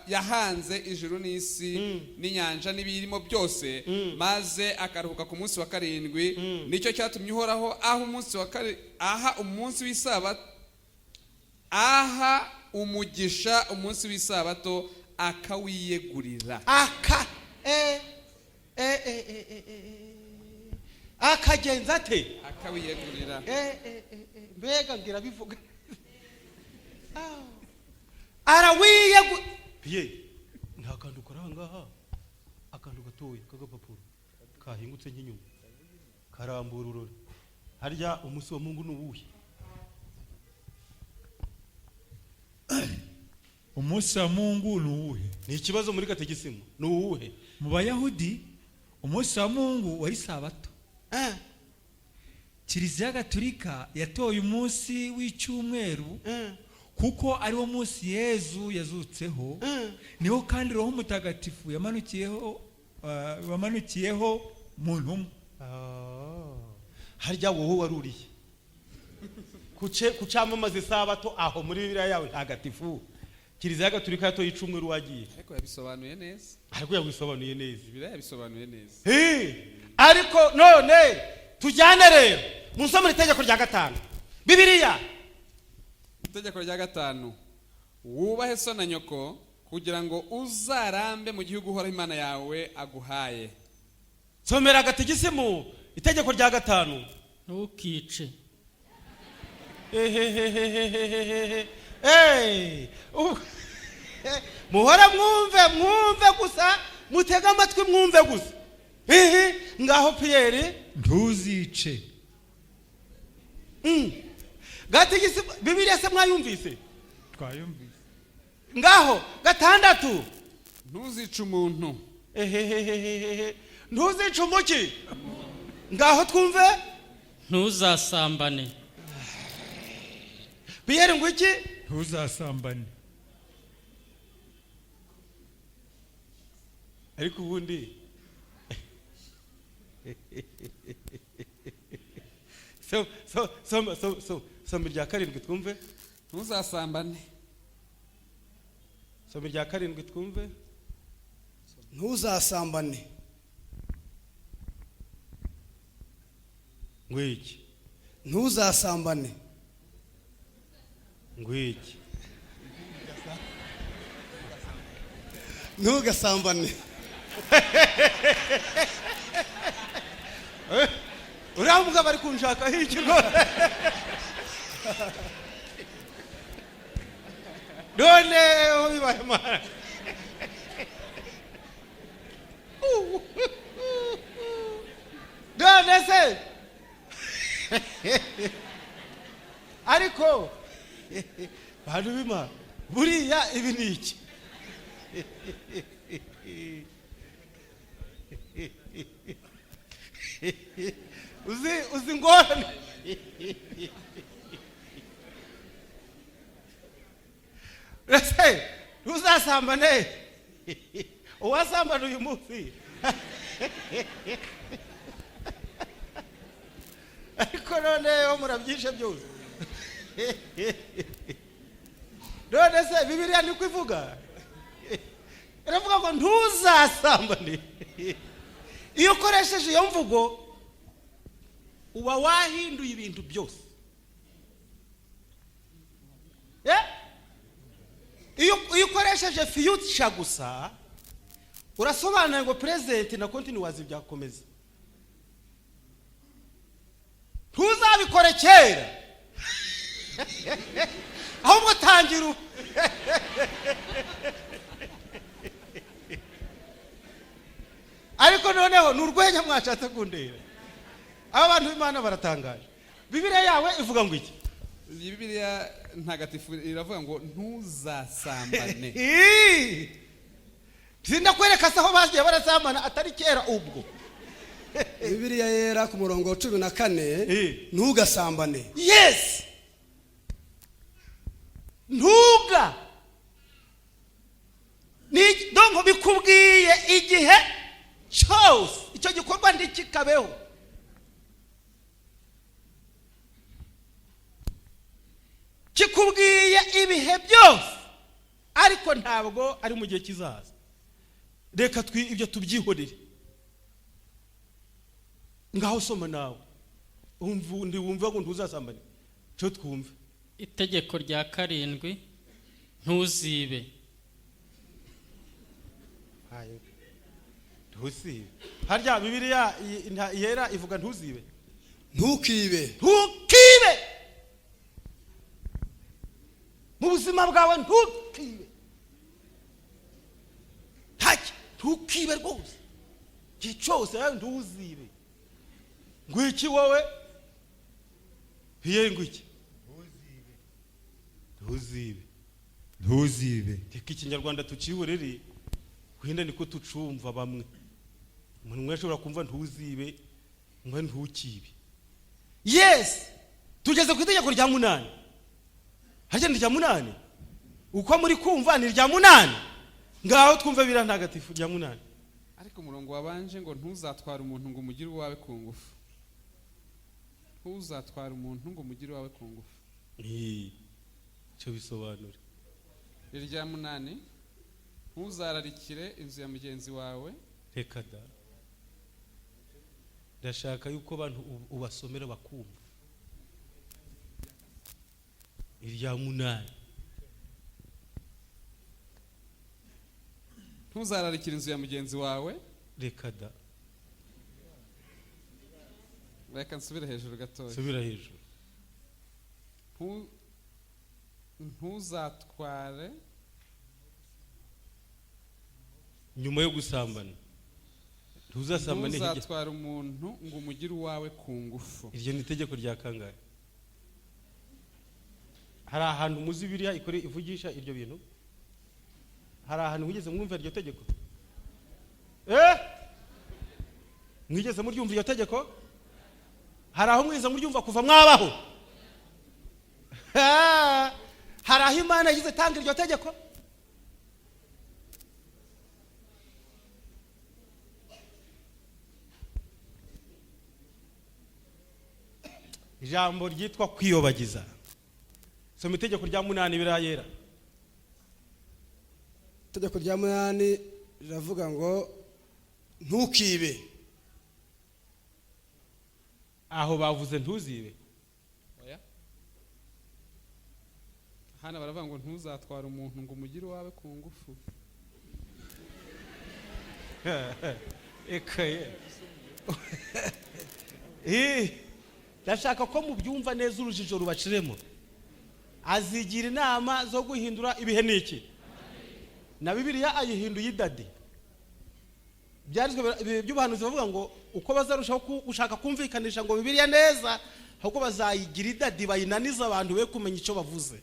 D: yahanze ijuru n'isi n'inyanja n'ibirimo byose, maze akaruhuka ku munsi wa 7. Nicyo cyatumye Uhoraho aha umunsi w'isabato, aha umugisha umunsi w'isabato akawiyegurira.
B: Akagenza ate?
D: Akawiyegurira.
B: Mbega ngira bivuga. Arawiyegurira. Biye, nta kantu kora ngaha, akantu gatoye kagapapuro kahingutse nk'inyuma, karambura urore. Harya umunsi wa Mungu n'uwuhe?
F: Umunsi wa Mungu n'uwuhe?
B: Ni ikibazo muri gategisimu. N'uwuhe?
F: Mu Bayahudi umunsi wa Mungu wari Sabato. Kiliziya Gatolika yatoye umunsi w'icyumweru kuko ari wo munsi Yezu yazutseho, niho kandi Roho Mutagatifu yamanukiyeho mu ntumwa.
B: Harya wowe waruriye kucamamaza isabato aho muri Bibiliya yawe ntagatifu? Kiliziya Gatolika yatoye icumweru wagiye.
D: Ariko yabisobanuye neza. Bibiliya yabisobanuye neza.
B: Ariko none tujyane rero musomera itegeko rya 5 Bibiliya.
D: Itegeko rya 5, wubahe so na nyoko kugira ngo uzarambe mu gihugu Uhoraho Imana yawe aguhaye.
B: Somera gatigisimu itegeko rya 5.
E: Ntukice.
B: Muhora mwumve gusa, mutega amatwi mwumve gusa. Ngaho Pierre,
F: ntuzice.
B: Gatigisi Bibiliya se mwayumvise?
F: Twayumvise.
B: Ngaho 6,
D: ntuzice umuntu.
B: Ntuzice umuki. Ngaho twumve.
E: Ntuzasambane.
B: Pierre ngo iki?
F: Ntuzasambane.
B: Ariko ubundi soma irya karindwi twumve.
D: Ntuzasambane.
B: Soma irya karindwi twumve.
C: Ntuzasambane.
B: Ngwiki.
C: Ntuzasambane.
B: Ngwiki.
C: Ntugasambane.
B: Uravuga bari kunshaka iki ngo. None bibaye mara. None se. Ariko bantu bima buriya ibi ni iki? Uzi ngorane. Rese ntuzasambane. Uwasambana uyu munsi. Ariko none murabyishe byose. None se Bibiliya ni kwivuga. Iravuga ngo ntuzasambane. Iyo ukoresheje iyo mvugo uba wahinduye ibintu byose. Iyo ukoresheje future gusa urasobanura ngo present na continuous byakomeza. Ntuzabikore kera. Ahubwo tangira. Ariko noneho nurwenya mwashatse kundera. Abantu b'Imana baratangaje. Bibiliya yawe ivuga ngo iki?
D: Bibiliya ntagatifu iravuga ngo ntuzasambane.
B: Sinda kwereka saho bagiye barasambana atari kera ubwo.
C: Bibiliya yera ku murongo wa 14 ntugasambane.
B: Yes. Ntuga. Ni dongo bikubwiye igihe cyose icyo gikorwa ndikikabeho. Kikubwiye ibihe byose ariko ntabwo ari mu gihe kizaza. Reka ibyo tubyihorere. Ngaho soma nawe. Wumva ngo ntuzasambane. Cyo twumve.
E: Itegeko rya 7 ntuzibe.
B: Hayo. Ntuzibe. Harya Bibiliya yera ivuga ntuzibe.
C: Ntukibe.
B: Ntukibe. Mu buzima bwawe ntukibe. Haki, ntukibe rwose. Cyose ntuzibe. Ngwiki wowe? Hiye ngwiki? Ntuzibe. Ntuzibe. Teka ikinyarwanda tuciburere. Kuhinda niko tucumva bamwe. Umuntu umwe ashobora kumva ntuzibe, umwe ntukibe. Yes. Tugeze ku itegeko rya 8. Harya ni rya 8. Uko muri kumva ni rya 8. Ngaho twumve bira ntagatifu rya 8.
D: Ariko umurongo wabanje ngo ntuzatwara umuntu ngo umugire uwawe ku ngufu. Ntuzatwara umuntu ngo umugire uwawe ku ngufu.
B: Cyo bisobanura.
D: Irya 8 ntuzararikire inzu ya mugenzi wawe.
B: Reka da. Ndashaka yuko abantu ubasomera bakumva. Irya 8.
D: Ntuzararikire inzu ya mugenzi wawe.
B: Reka da.
D: Reka nsubire hejuru gatoya.
B: Subira hejuru.
D: Ntuzatware
B: nyuma yo gusambana.
D: Ntuzatwara umuntu ngo umugire uwawe ku ngufu.
B: Iryo ni itegeko rya kangahe? Hari ahantu muzi Bibiliya ivugisha iryo bintu? hari ahantu mwigeze mwumva iryo tegeko? Mwigeze muryumva iryo tegeko? Hari aho mwiza muryumva kuva mwabaho? Hari aho Imana yagize tanga iryo tegeko? Ijambo ryitwa kwiyobagiza. Soma itegeko rya 8 birayera.
C: Itegeko rya 8 riravuga ngo ntukibe.
B: Aho bavuze ntuzibe.
D: Oya. Hana baravuga ngo ntuzatwara umuntu ngo umugire wawe ku ngufu.
B: Ekaye. Ndashaka ko mubyumva neza urujijo rubaciremo. Azigira inama zo guhindura ibihe niki. Na Bibiliya ayihinduye idadi. Byarizwe by'ubuhanuzi bavuga ngo uko bazarushaho gushaka kumvikanisha ngo Bibiliya neza, ahubwo bazayigira idadi bayinaniza abantu be kumenya icyo bavuze.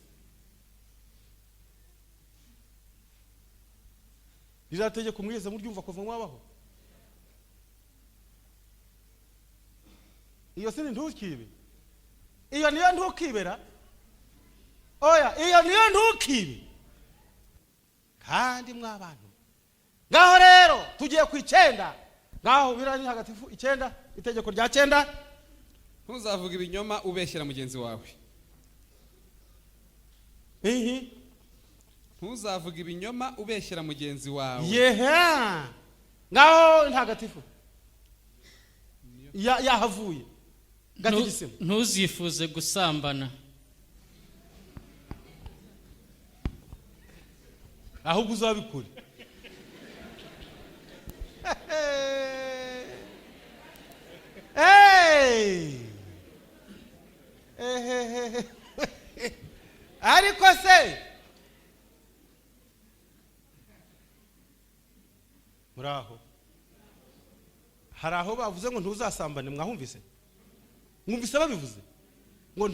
B: Rirategeka umweze muryumva kuva mwabaho. Iyo sini ntukibe. Iyo niyo ntukibera. Oya, iyo niyo ntukibe. Kandi mwabantu. Ngaho rero tugiye ku 9. Ngaho birani hagatifu 9, itegeko rya 9.
D: Ntuzavuga ibinyoma ubeshyera mugenzi wawe. Ntuzavuga ibinyoma ubeshyera mugenzi wawe.
B: Yeha. Ngaho ntagatifu. Yahavuye.
E: Ntuzifuze gusambana.
B: Ahubwo uzabikure. Ariko se muraho hari aho bavuze ngo ntuzasambane, mwahumvise? Mwumvise babivuze ngo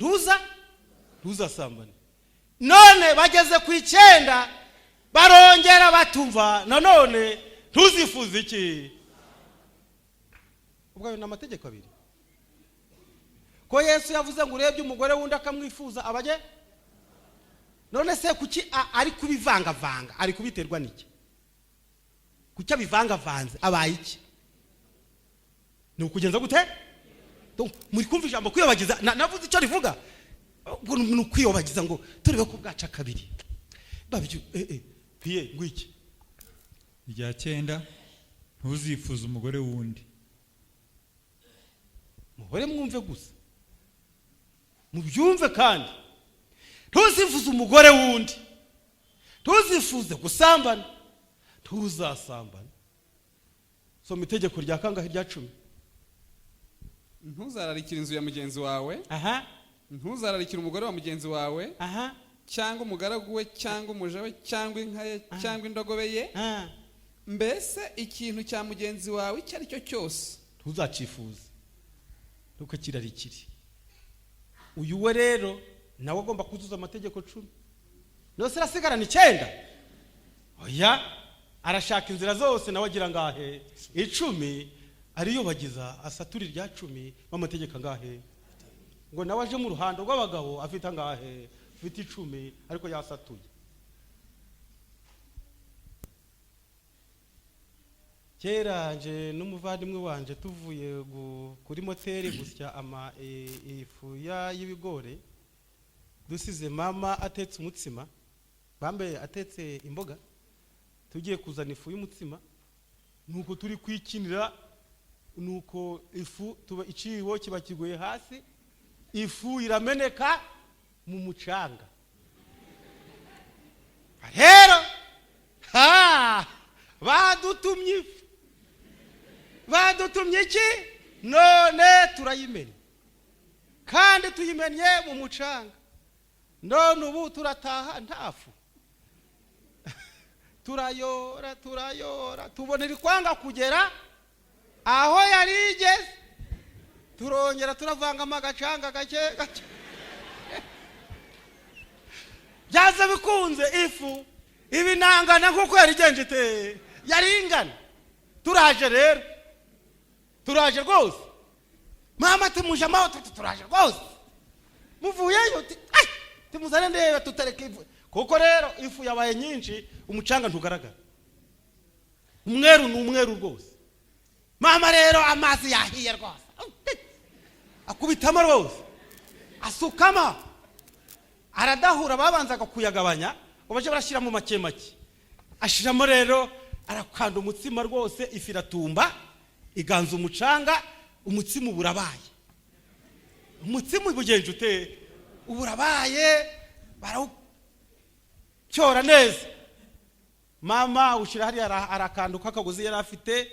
B: ntuzasambane. None bageze ku 9 barongera batumva nanone ntuzifuze iki? Ubwo ayo n'amategeko abiri. Ko Yesu yavuze ngo urebye umugore wundi akamwifuza abaje? None se kuki ari kubivanga ari kubiterwa niki? Kuki abivanga vanze abaye iki? Ni ukugenza gute? Muri kumva ijambo kwiyobagiza navuze icyo rivuga. Ngo ni kwiyobagiza ngo turebe ko bwaca kabiri. Babyo piye ngwiki.
F: Irya 9 ntuzifuza umugore wundi.
B: Muhore mwumve gusa. Mubyumve kandi. Ntuzifuza umugore wundi. Ntuzifuze gusambana. Ntuzasambana. Soma itegeko rya kangahe rya 10.
D: Ntuzararikira inzu ya mugenzi wawe. Ntuzararikira umugore wa mugenzi wawe. Cyangwa umugaragu we cyangwa umuja we cyangwa inka ye cyangwa indogobe ye. Mbese ikintu cya mugenzi wawe icyo ari cyo cyose
B: ntuzacifuze. Nuko kirarikiri. Uyu we rero nawe agomba kuzuza amategeko 10. Nose rasigarana 9. Oya, arashaka inzira zose nawe agira ngahe 10 ariyobagiza asatura irya 10 bamategeka ngahe ngo nawe aje mu ruhando rw'abagabo afite ngahe afite 10 ariko yasatuye. Kera nje n'umuvandimwe wanje tuvuye kuri moteri gusya ifu y'ibigore, dusize mama atetse umutsima, bambe atetse imboga, tugiye kuzana ifu y'umutsima, nuko turi kwikinira, nuko ifu tuba iciwo kiba kiguye hasi, ifu irameneka mu mucanga. Rero badutumye ifu. Badutumye iki? None turayimenya. Kandi tuyimenye mu mucanga. None ubu turataha ntafu. Turayora tubonera kwanga kugera aho yarigeze. Turongera turavanga amagacanga gake. Byaza bikunze ifu ibi nangana nkuko yarigenje te yaringana. Turaje rero, turaje rwose. Mama tumuje amaho turaje rwose. Muvuyeyo timuzane ndeba tutareka ifu. Kuko rero ifu yabaye nyinshi umucanga ntugaragara. Umweru ni umweru rwose. Mama rero amazi yahiye rwose. Akubitamo rwose. Asukama. Aradahura babanzaga kuyagabanya, ubaje barashira mu make make. Ashiramo rero arakanda umutsima rwose, ifu iratumba, iganza umucanga, umutsima uburabaye. Umutsima ubugenje ute uburabaye barawucyora neza. Mama ushira hari arakanduka akagozi yari afite,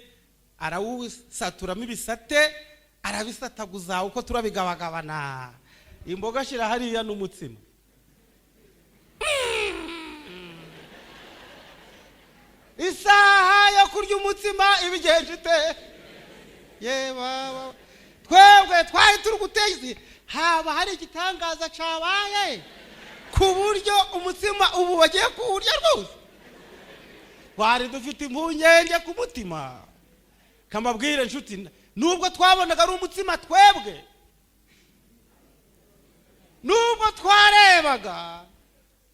B: arawusaturamo ibisate, arabisataguza uko turabigabagabana. Imboga shira hariya n'umutsima. Isaha yo kurya umutsima ibigenje ite ye baba twebwe twari turi gutezi haba hari igitangaza cabaye ku buryo umutsima ubu bagiye kuwurya rwose. Twari dufite impungenge ku mutima. Kamabwire nshuti, nubwo twabonaga ari umutsima twebwe, nubwo twarebaga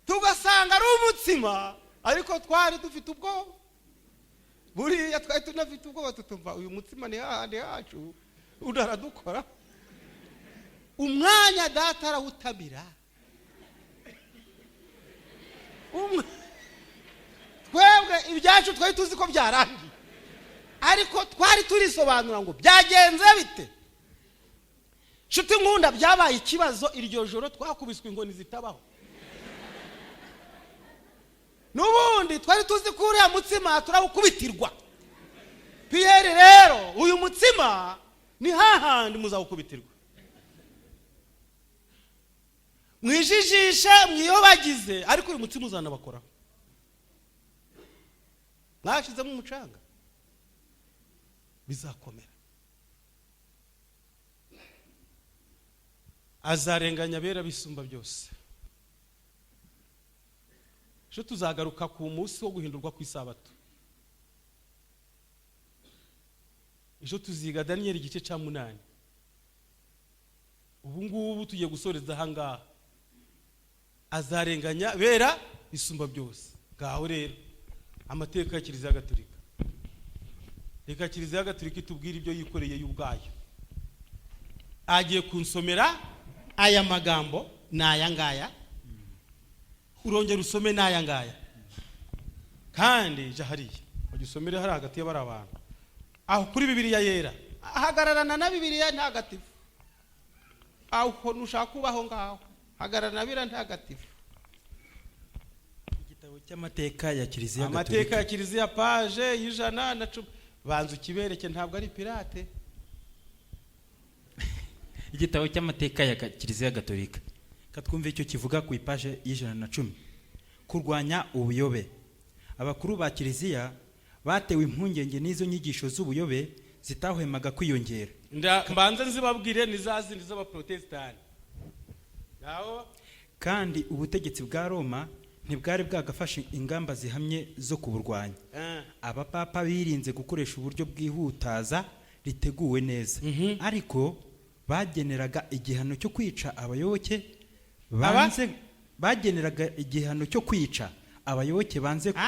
B: tugasanga ari umutsima, ariko twari dufite ubwoba. Buriya twari tunafite ubwoba tutumva uyu mutsima ni hahandi hacu udaradukora. Umwanya data arawutamira. Twebwe ibyacu twari tuzi ko byarangiye, ariko twari turisobanura ngo byagenze bite. Nshuti nkunda, byabaye ikibazo iryo joro twakubiswe inkoni zitabaho. Nubundi twari tuzi ko uriya mutsima turawukubitirwa. Pierre rero uyu mutsima ni hahandi muzawukubitirwa. Mwijijishe mwiyobagize, ariko uyu mutsima uzanabakora. Mwashizemo umucanga bizakomera. Azarenganya bera bisumba byose. Jo tuzagaruka ku munsi wo guhindurwa ku isabato. Jo tuziga Daniel igice ca 8. Ubu ngubu tugiye gusoreza hangaha. Azarenganya bera bisumba byose. Gaho rero amateka ya Kiliziya Gatolika. Reka Kiliziya Gatolika itubwira ibyo yikoreye y'ubwayo. Agiye kunsomera aya magambo n'aya ngaya. Urongera usome n'aya ngaya. Kandi jahariye ugisomere hari hagati y'abari abantu. Aho kuri Bibiliya yera ahagararana na Bibiliya ntagatifu. Aho nushaka kubaho ngaho hagararana na Bibiliya ntagatifu.
I: Igitabo cy'amateka ya Kiliziya
B: Gatolika. Amateka ya Kiliziya page y'ijana na 10. Banza ukibereke ntabwo ari pirate.
I: Igitabo cy'amateka ya Kiliziya Gatolika. Katwumve icyo kivuga ku ipaje y'ijana na 10. Kurwanya ubuyobe. Abakuru ba Kiliziya batewe impungenge n'izo nyigisho z'ubuyobe zitahwemaga kwiyongera.
B: Mbanze nzibabwire nizazindi z'abaprotestani. Naho
I: kandi ubutegetsi bwa Roma ntibwari bwagafashe ingamba zihamye zo kuburwanya. Abapapa birinze gukoresha uburyo bwihutaza riteguwe neza. Ariko bageneraga igihano cyo kwica abayoboke banze bageneraga igihano cyo kwica abayoboke banze ku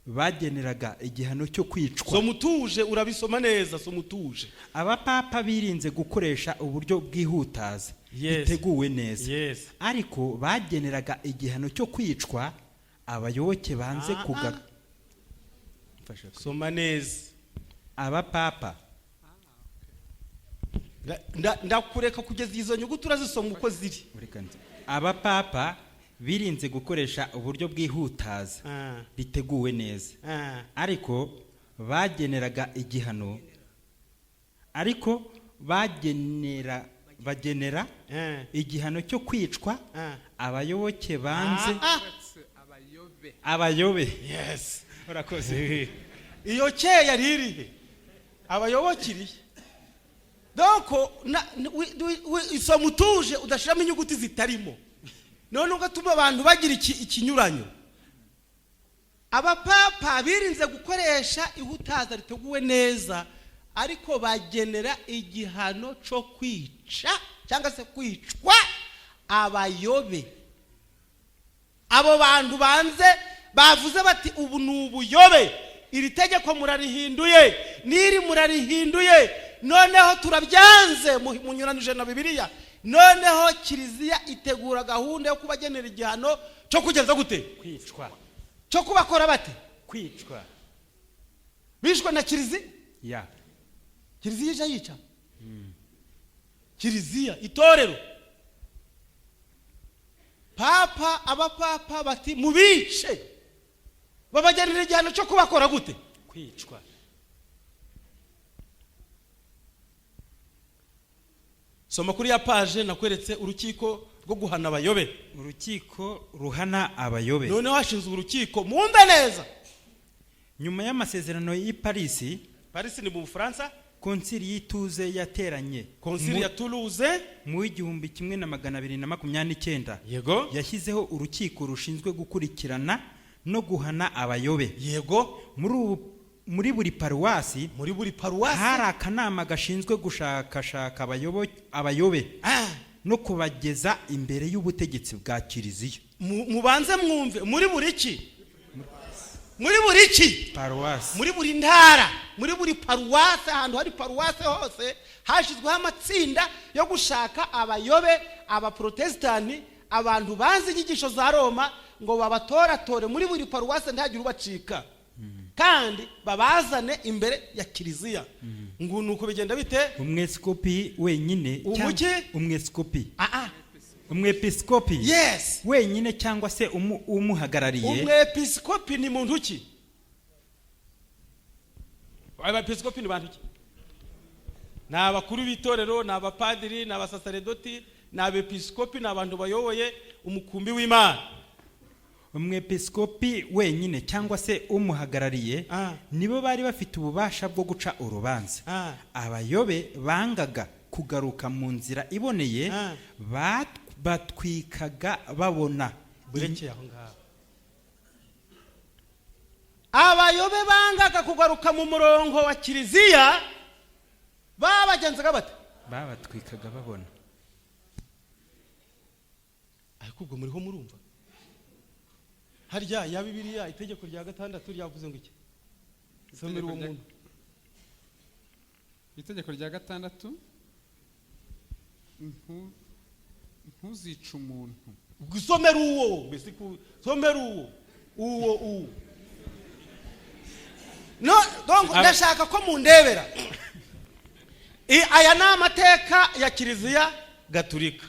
I: bageneraga igihano cyo kwicwa.
B: So mutuje urabisoma neza, so mutuje.
I: Abapapa birinze gukoresha uburyo bwihutaza riteguwe neza. Ariko bageneraga igihano cyo kwicwa abayoboke banze kuga.
B: Soma neza.
I: Abapapa
B: ndakureka kugeza izo nyuguti urazisoma uko ziri.
I: Abapapa birinze gukoresha uburyo bwihutaza riteguwe neza. Ariko bageneraga igihano bagenera igihano cyo kwicwa abayoboke banze abayobe.
B: Yes, urakoze. Iyo cyeya ririhe abayobokiriye. Donc isomutuje udashiramo inyuguti zitarimo. none ugatuma abantu bagira ikinyuranyo. Abapapa birinze gukoresha ihutaza riteguwe neza, ariko bagenera igihano cyo kwica cyangwa se kwicwa abayobe. Abo bantu banze bavuze bati ubu ni ubuyobe, iri tegeko murarihinduye, niri murarihinduye, noneho turabyanze munyuranije na Bibiliya. Noneho kiliziya itegura gahunda yo kubagenera igihano cyo kugeza gute?
I: Kwicwa.
B: Cyo kubakora bate?
I: Kwicwa.
B: Bishwe na kiliziya?
I: Ya.
B: Kiliziya ije yica. Kiliziya, itorero. Papa, abapapa bati mubice. Babagenera igihano cyo kubakora gute?
I: Kwicwa.
B: Soma kuri ya page nakweretse urukiko rwo guhana abayobe.
I: Urukiko ruhana abayobe.
B: None washinzwe urukiko mwumve neza.
I: Nyuma y'amasezerano y'i Paris
B: ni mu Bufaransa,
I: konsili y'ituze yateranye.
B: Konsili ya Toulouse
I: mu 1229.
B: Yego.
I: Yashyizeho urukiko rushinzwe gukurikirana no guhana abayobe.
B: Yego.
I: Muri buri paruwasi hari akanama gashinzwe gushakashaka abayobe no kubageza imbere y'ubutegetsi bwa kiliziya.
B: Mubanze mwumve, muri buri ki? Muri buri ki?
I: Paruwasi.
B: Muri buri ntara, muri buri paruwasi, ahantu hari paruwasi hose hashizweho amatsinda yo gushaka abayobe, abaprotestani, abantu banze inyigisho za Roma, ngo babatoratore muri buri paruwasi ntagire ubacika. Kandi babazane imbere ya kiliziya. Ngo nuko bigenda bite?
I: Umwepiskopi wenyine umwepiskopi. Umwepiskopi.
B: Yes.
I: Wenyine cyangwa se umuhagarariye.
B: Umwepiskopi ni muntu ki? Abepiskopi ni bantu ki? Na abakuru b'itorero, na abapadiri, na abasaserdoti, na abepiskopi, na abantu bayoboye umukumbi w'Imana.
I: Umwepiskopi wenyine cyangwa se umuhagarariye nibo bari bafite ububasha bwo guca urubanza. Abayobe bangaga kugaruka mu nzira iboneye, batwikaga babona.
B: Burekeye aho ngaho. Abayobe bangaga kugaruka mu murongo wa kiliziya, babagenzaga bate?
I: Babatwikaga babona.
B: Ariko ubwo muriho murumva? Harya ya Bibiliya itegeko rya 6 ryavuze ngo iki? Somera uwo muntu.
D: Itegeko rya 6 ntuzica umuntu.
B: Gusomera uwo, mbese somera uwo. No, donc ndashaka ko mundebera. Aya ni amateka ya kiliziya Gatolika.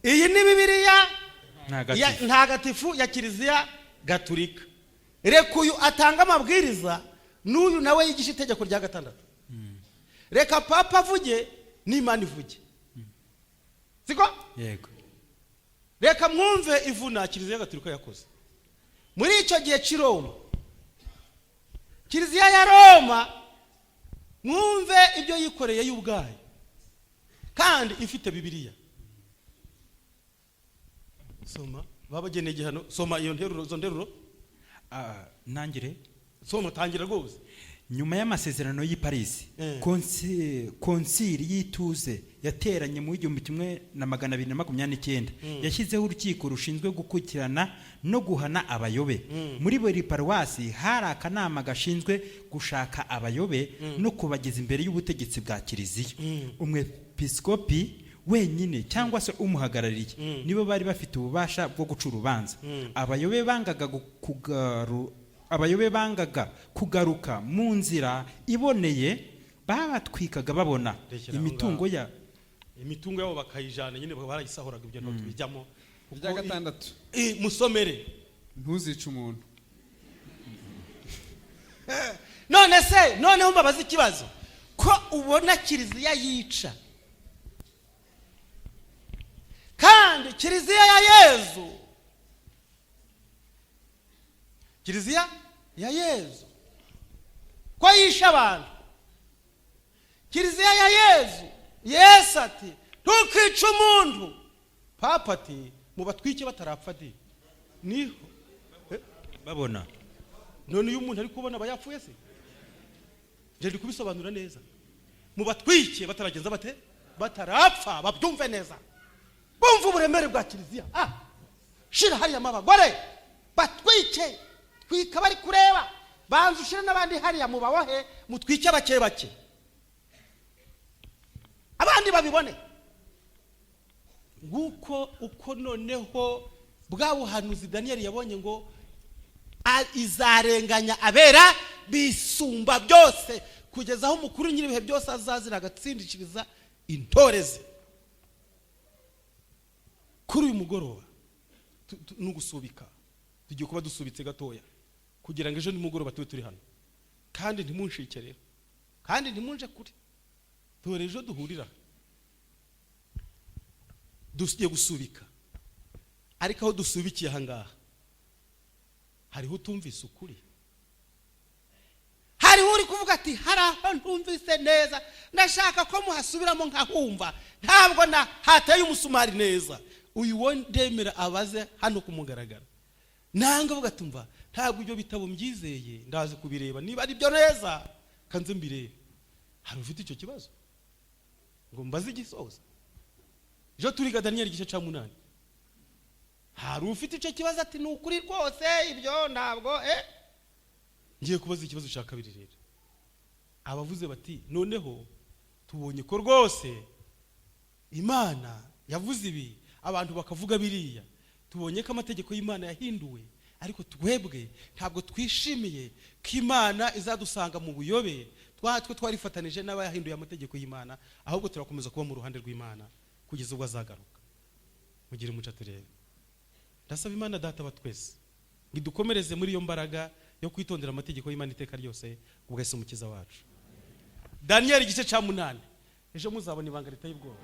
B: Iyi ni Bibiliya ntagatifu ya kiliziya Gatolika. Reka uyu atanga amabwiriza, n'uyu nawe yigisha itegeko rya 6. Reka papa avuge n'Imana ivuge. Siko?
I: Yego.
B: Reka mwumve ivuna kiliziya Gatolika yakoze. Muri icyo gihe cy'Iroma, kiliziya ya Roma, mwumve ibyo yikoreye y'ubwayo, kandi ifite Bibiliya. Soma babageneye igihano. Soma iyo nteruro, zo nteruro.
I: Nangire.
B: Soma tangira rwose.
I: Nyuma y'amasezerano y'i Paris, konsili y'ituze yateranye mu 1229. Yashyizeho urukiko rushinzwe gukurikirana no guhana abayobe. Muri buri paruwasi hari akanama gashinzwe gushaka abayobe no kubageza imbere y'ubutegetsi bwa kiliziya. Umwepiskopi wenyine cyangwa se umuhagarariye nibo bari bafite ububasha bwo guca urubanza. Abayobe bangaga kugaruka mu nzira iboneye, babatwikaga babona. Imitungo
B: yabo bakayijana, nyine barayisahoraga. Ibyo nto tubijyamo.
D: Rya 6
B: musomere
D: ntuzica umuntu.
B: Noneho mbabaza ikibazo ko ubona kiliziya yica, kandi kiliziya ya Yezu, kiliziya ya Yezu ko yisha abantu. Kiliziya ya Yezu, Yesu ati ntukica umuntu. Papa ati mu batwike batarapfa di niho
I: babona
B: none uyu muntu ari kubona abayapfuye se je ndi kubisobanura neza mu batwike bataragenza bate batarapfa babyumve neza bumva uburemere bwa kiliziya shira hariya mabagore batwike twika bari kureba banzu shira n'abandi hariya mu babohe mutwike bake bake abandi babibone nguko uko noneho bwa buhanuzi Daniel yabonye ngo izarenganya abera bisumba byose kugeza aho umukuru nyiribihe byose azazira agatsindikiriza intoreze kuri uyu mugoroba n'ugusubika tugiye kuba dusubitse gatoya kugira ngo ejo nimugoroba tube turi hano kandi ntimunshike rero kandi ntimunje kuri dore ejo duhurira dusiye gusubika ariko aho dusubikiye ahangaha hariho utumvise ukuri hariho uri kuvuga ati hari aho ntumvise neza ndashaka ko muhasubiramo nkahumva ntabwo hateye umusumari neza uyu wo ndemera abaze hano kumugaragara nanga vuga tumva ntabwo ibyo bitabo mbyizeye ndazi kubireba niba ari byo neza kanze mbirebe hari ufite icyo kibazo ngo mbaze igisoza ejo turiga Daniel igice cya 8 hari ufite icyo kibazo ati ni ukuri rwose ibyo ntabwo ngiye kubaza ikibazo cya kabiri rero abavuze bati noneho tubonye ko rwose Imana yavuze ibi abantu bakavuga biriya tubonye ko amategeko y'Imana yahinduwe ariko twebwe ntabwo twishimiye ko Imana izadusanga mu buyobe twe twarifatanije n'abayahinduye amategeko y'Imana ahubwo turakomeza kuba mu ruhande rw'Imana kugeza ubwo azagaruka mugire umuca turebe ndasaba Imana data wa twese ngidukomereze muri iyo mbaraga yo kwitondera amategeko y'Imana iteka ryose ubwo Yesu umukiza wacu Daniel igice cya 8 ejo muzabona ibanga riteye ubwoba